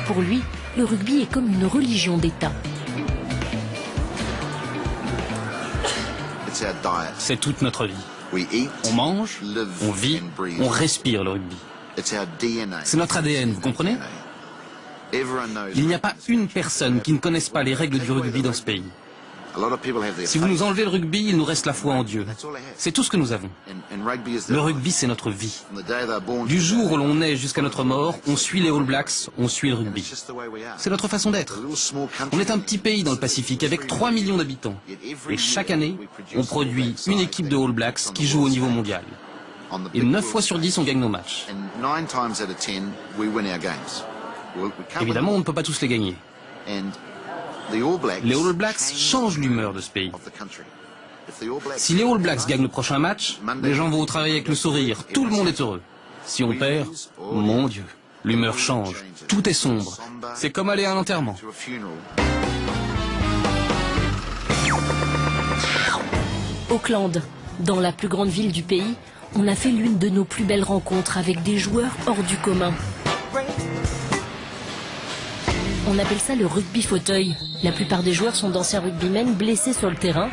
Pour lui, le rugby est comme une religion d'État. C'est toute notre vie. On mange, on vit, on respire le rugby. C'est notre ADN, vous comprenez? Il n'y a pas une personne qui ne connaisse pas les règles du rugby dans ce pays. Si vous nous enlevez le rugby, il nous reste la foi en Dieu. C'est tout ce que nous avons. Le rugby, c'est notre vie. Du jour où l'on naît jusqu'à notre mort, on suit les All Blacks, on suit le rugby. C'est notre façon d'être. On est un petit pays dans le Pacifique avec 3 millions d'habitants. Et chaque année, on produit une équipe de All Blacks qui joue au niveau mondial. Et 9 fois sur 10, on gagne nos matchs. Évidemment, on ne peut pas tous les gagner. Les All Blacks changent l'humeur de ce pays. Si les All Blacks gagnent le prochain match, les gens vont au travail avec le sourire, tout le monde est heureux. Si on perd, mon Dieu, l'humeur change, tout est sombre. C'est comme aller à un enterrement. Auckland, dans la plus grande ville du pays, on a fait l'une de nos plus belles rencontres avec des joueurs hors du commun. On appelle ça le rugby fauteuil. La plupart des joueurs sont d'anciens rugbymen blessés sur le terrain.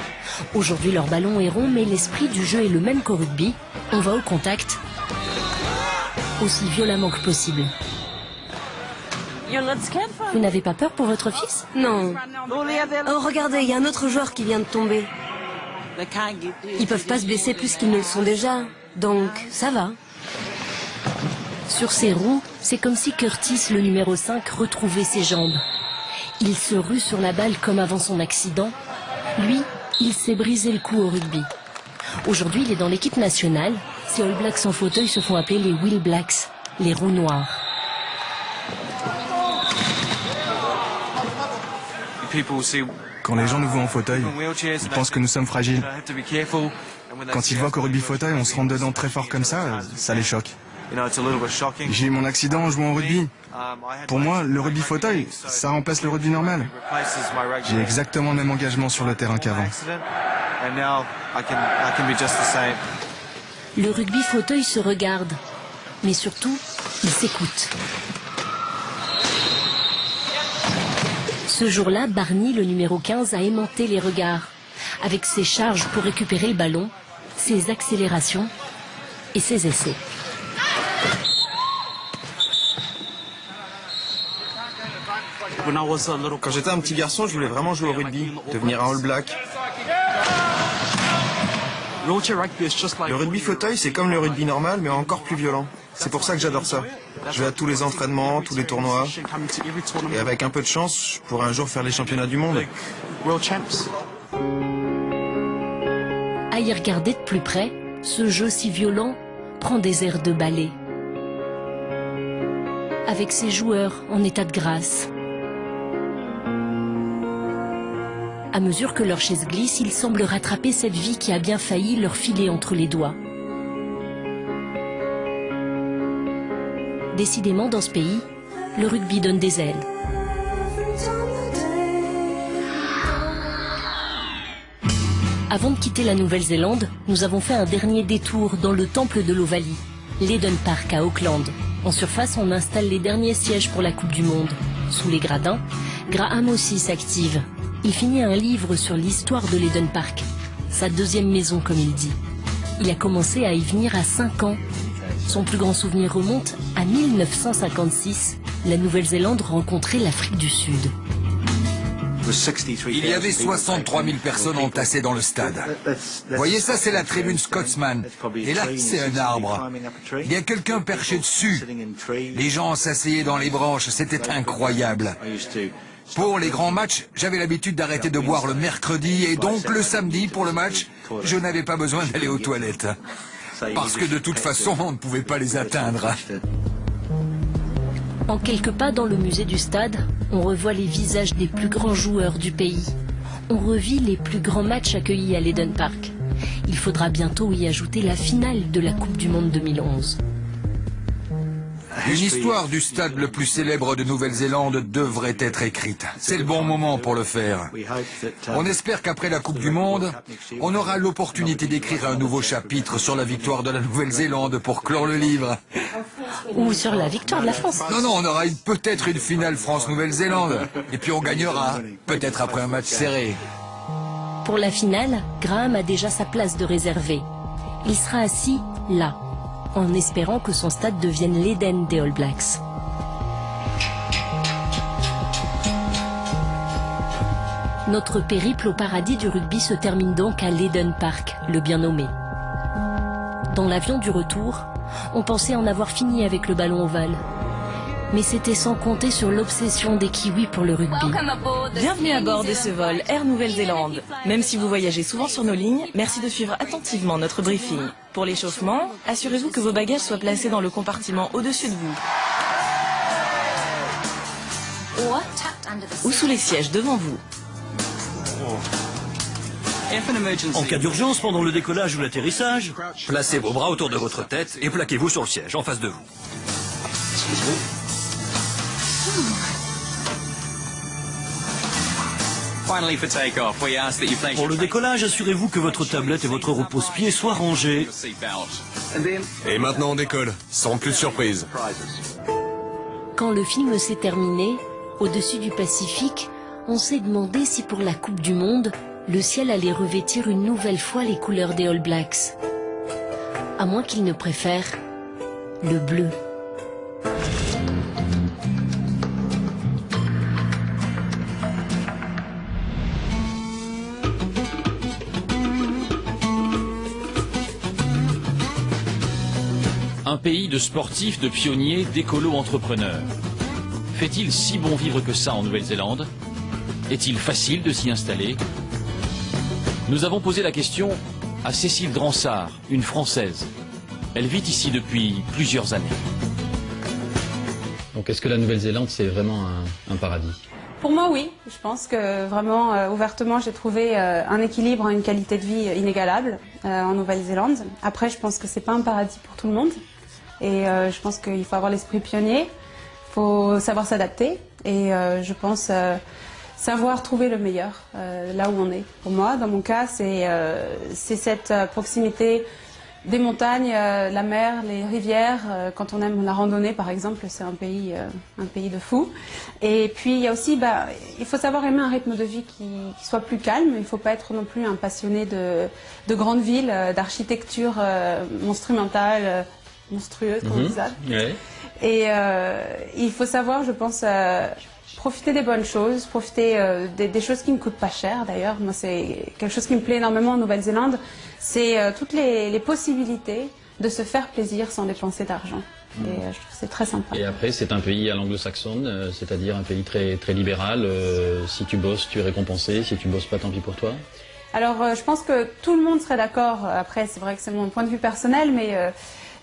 Aujourd'hui, leur ballon est rond, mais l'esprit du jeu est le même qu'au rugby. On va au contact, aussi violemment que possible. Vous n'avez pas peur pour votre fils? Non. Oh, regardez, il y a un autre joueur qui vient de tomber. Ils peuvent pas se blesser plus qu'ils ne le sont déjà. Donc, ça va. Sur ses roues, c'est comme si Curtis, le numéro 5, retrouvait ses jambes. Il se rue sur la balle comme avant son accident. Lui, il s'est brisé le cou au rugby. Aujourd'hui, il est dans l'équipe nationale. Ces All Blacks en fauteuil se font appeler les Wheel Blacks, les roues noires. Quand les gens nous voient en fauteuil, ils pensent que nous sommes fragiles. Quand ils voient qu'au rugby fauteuil, on se rentre dedans très fort comme ça les choque. J'ai eu mon accident en jouant au rugby. Pour moi, le rugby fauteuil, ça remplace le rugby normal. J'ai exactement le même engagement sur le terrain qu'avant. Le rugby fauteuil se regarde, mais surtout, il s'écoute. Ce jour-là, Barney, le numéro 15, a aimanté les regards, avec ses charges pour récupérer le ballon, ses accélérations et ses essais. Quand j'étais un petit garçon, je voulais vraiment jouer au rugby, devenir un All Black. Le rugby fauteuil, c'est comme le rugby normal, mais encore plus violent. C'est pour ça que j'adore ça. Je vais à tous les entraînements, tous les tournois. Et avec un peu de chance, je pourrais un jour faire les championnats du monde. À y regarder de plus près, ce jeu si violent prend des airs de ballet. Avec ses joueurs en état de grâce. À mesure que leur chaise glisse, ils semblent rattraper cette vie qui a bien failli leur filer entre les doigts. Décidément, dans ce pays, le rugby donne des ailes. Avant de quitter la Nouvelle-Zélande, nous avons fait un dernier détour dans le temple de l'Ovalie, l'Eden Park à Auckland. En surface, on installe les derniers sièges pour la Coupe du Monde. Sous les gradins, Graham aussi s'active. Il finit un livre sur l'histoire de l'Eden Park, sa deuxième maison comme il dit. Il a commencé à y venir à 5 ans. Son plus grand souvenir remonte à 1956. La Nouvelle-Zélande rencontrait l'Afrique du Sud. Il y avait 63 000 personnes entassées dans le stade. Vous voyez ça, c'est la tribune Scotsman. Et là, c'est un arbre. Il y a quelqu'un perché dessus. Les gens s'asseyaient dans les branches, c'était incroyable. Pour les grands matchs, j'avais l'habitude d'arrêter de boire le mercredi et donc le samedi, pour le match, je n'avais pas besoin d'aller aux toilettes. Parce que de toute façon, on ne pouvait pas les atteindre. En quelques pas dans le musée du stade, on revoit les visages des plus grands joueurs du pays. On revit les plus grands matchs accueillis à l'Eden Park. Il faudra bientôt y ajouter la finale de la Coupe du Monde 2011. Une histoire du stade le plus célèbre de Nouvelle-Zélande devrait être écrite. C'est le bon moment pour le faire. On espère qu'après la Coupe du Monde, on aura l'opportunité d'écrire un nouveau chapitre sur la victoire de la Nouvelle-Zélande pour clore le livre. Ou sur la victoire de la France. Non, on aura peut-être une finale France-Nouvelle-Zélande. Et puis on gagnera, peut-être après un match serré. Pour la finale, Graham a déjà sa place de réservé. Il sera assis là, en espérant que son stade devienne l'Éden des All Blacks. Notre périple au paradis du rugby se termine donc à l'Eden Park, le bien nommé. Dans l'avion du retour, on pensait en avoir fini avec le ballon ovale. Mais c'était sans compter sur l'obsession des Kiwis pour le rugby. Bienvenue à bord de ce vol Air Nouvelle-Zélande. Même si vous voyagez souvent sur nos lignes, merci de suivre attentivement notre briefing. Pour l'échauffement, assurez-vous que vos bagages soient placés dans le compartiment au-dessus de vous. Ou sous les sièges devant vous. En cas d'urgence pendant le décollage ou l'atterrissage, placez vos bras autour de votre tête et plaquez-vous sur le siège en face de vous. Pour le décollage, assurez-vous que votre tablette et votre repose-pied soient rangés. Et maintenant on décolle, sans plus de surprise. Quand le film s'est terminé, au-dessus du Pacifique, on s'est demandé si pour la Coupe du Monde, le ciel allait revêtir une nouvelle fois les couleurs des All Blacks. À moins qu'ils ne préfèrent le bleu. Un pays de sportifs, de pionniers, d'écolo-entrepreneurs. Fait-il si bon vivre que ça en Nouvelle-Zélande? Est-il facile de s'y installer? Nous avons posé la question à Cécile Dransart, une Française. Elle vit ici depuis plusieurs années. Donc est-ce que la Nouvelle-Zélande, c'est vraiment un paradis? Pour moi, oui. Je pense que vraiment, ouvertement, j'ai trouvé un équilibre, une qualité de vie inégalable en Nouvelle-Zélande. Après, je pense que c'est pas un paradis pour tout le monde. Et je pense qu'il faut avoir l'esprit pionnier, il faut savoir s'adapter. Et je pense savoir trouver le meilleur là où on est. Pour moi, dans mon cas, c'est cette proximité des montagnes, la mer, les rivières. Quand on aime la randonnée, par exemple, c'est un pays de fou. Et puis, il y a aussi, il faut savoir aimer un rythme de vie qui soit plus calme. Il ne faut pas être non plus un passionné de grandes villes, d'architecture monumentale, monstrueuse, comme on dit ça. Ouais. Et il faut savoir, je pense, profiter des bonnes choses, profiter des choses qui ne coûtent pas cher d'ailleurs. Moi, c'est quelque chose qui me plaît énormément en Nouvelle-Zélande, c'est toutes les possibilités de se faire plaisir sans dépenser d'argent. Et je trouve que c'est très sympa. Et après, c'est un pays à l'anglo-saxonne, c'est-à-dire un pays très, très libéral. Si tu bosses, tu es récompensé. Si tu bosses pas, tant pis pour toi. Alors, je pense que tout le monde serait d'accord. Après, c'est vrai que c'est mon point de vue personnel, mais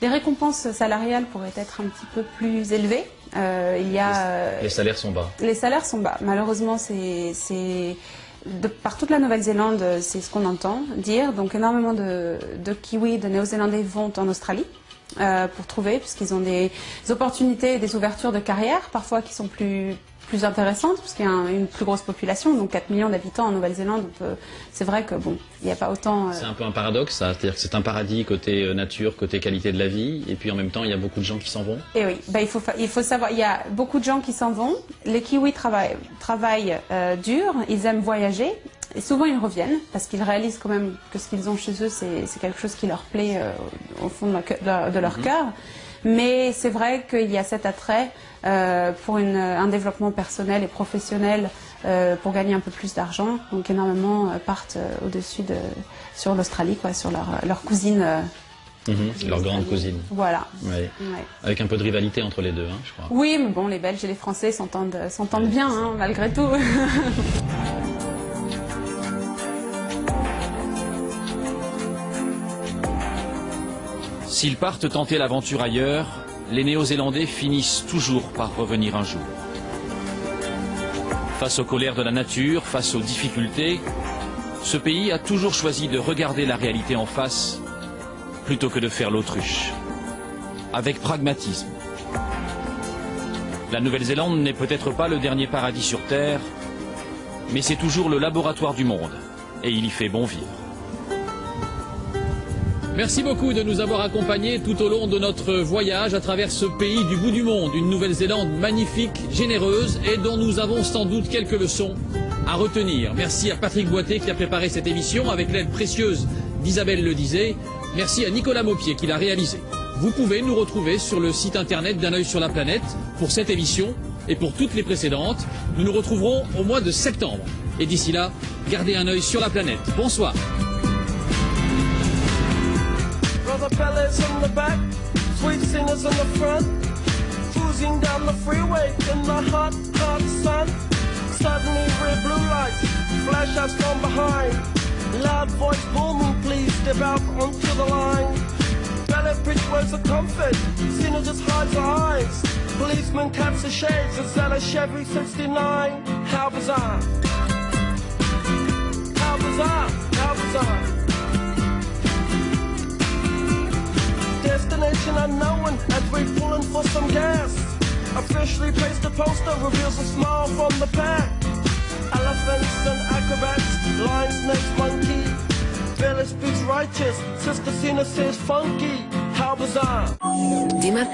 les récompenses salariales pourraient être un petit peu plus élevées. Les salaires sont bas. Les salaires sont bas. Malheureusement, par toute la Nouvelle-Zélande, c'est ce qu'on entend dire. Donc énormément de Kiwis, de Néo-Zélandais vont en Australie pour trouver, puisqu'ils ont des opportunités et des ouvertures de carrière, parfois qui sont plus intéressantes, puisqu'il y a une plus grosse population, donc 4 millions d'habitants en Nouvelle-Zélande. C'est vrai que bon, il n'y a pas autant... C'est un peu un paradoxe, ça, c'est-à-dire que c'est un paradis côté nature, côté qualité de la vie, et puis en même temps, il y a beaucoup de gens qui s'en vont. Et oui, il faut savoir, il y a beaucoup de gens qui s'en vont. Les Kiwis travaillent dur, ils aiment voyager, et souvent ils reviennent, parce qu'ils réalisent quand même que ce qu'ils ont chez eux, c'est quelque chose qui leur plaît au fond de leur cœur. Mais c'est vrai qu'il y a cet attrait pour un développement personnel et professionnel pour gagner un peu plus d'argent. Donc énormément partent au-dessus sur l'Australie, quoi, sur leur cousine. Leur grande cousine. Voilà. Ouais. Ouais. Avec un peu de rivalité entre les deux, hein, je crois. Oui, mais bon, les Belges et les Français s'entendent bien, hein, malgré tout. S'ils partent tenter l'aventure ailleurs, les Néo-Zélandais finissent toujours par revenir un jour. Face aux colères de la nature, face aux difficultés, ce pays a toujours choisi de regarder la réalité en face plutôt que de faire l'autruche. Avec pragmatisme. La Nouvelle-Zélande n'est peut-être pas le dernier paradis sur Terre, mais c'est toujours le laboratoire du monde, et il y fait bon vivre. Merci beaucoup de nous avoir accompagnés tout au long de notre voyage à travers ce pays du bout du monde, une Nouvelle-Zélande magnifique, généreuse et dont nous avons sans doute quelques leçons à retenir. Merci à Patrick Boité qui a préparé cette émission avec l'aide précieuse d'Isabelle Ledizé. Merci à Nicolas Maupier qui l'a réalisé. Vous pouvez nous retrouver sur le site internet d'Un œil sur la planète pour cette émission et pour toutes les précédentes. Nous nous retrouverons au mois de septembre. Et d'ici là, gardez un œil sur la planète. Bonsoir. Brother fellas in the back, sweet singers in the front, cruising down the freeway in the hot, hot sun. Suddenly red blue lights flash us from behind. Loud voice booming, please step out onto the line. Ballet bridge words of comfort, Cena just hides her eyes. Policeman taps the shades, is that a Chevy 69? How bizarre. How bizarre, how bizarre. Destination unknown as we're pulling for some gas. Officially placed a poster, reveals a smile from the pack. Elephants and acrobats, lion, snakes, monkey. Village speaks righteous, Sister Cena says funky. How bizarre. Dès maintenant.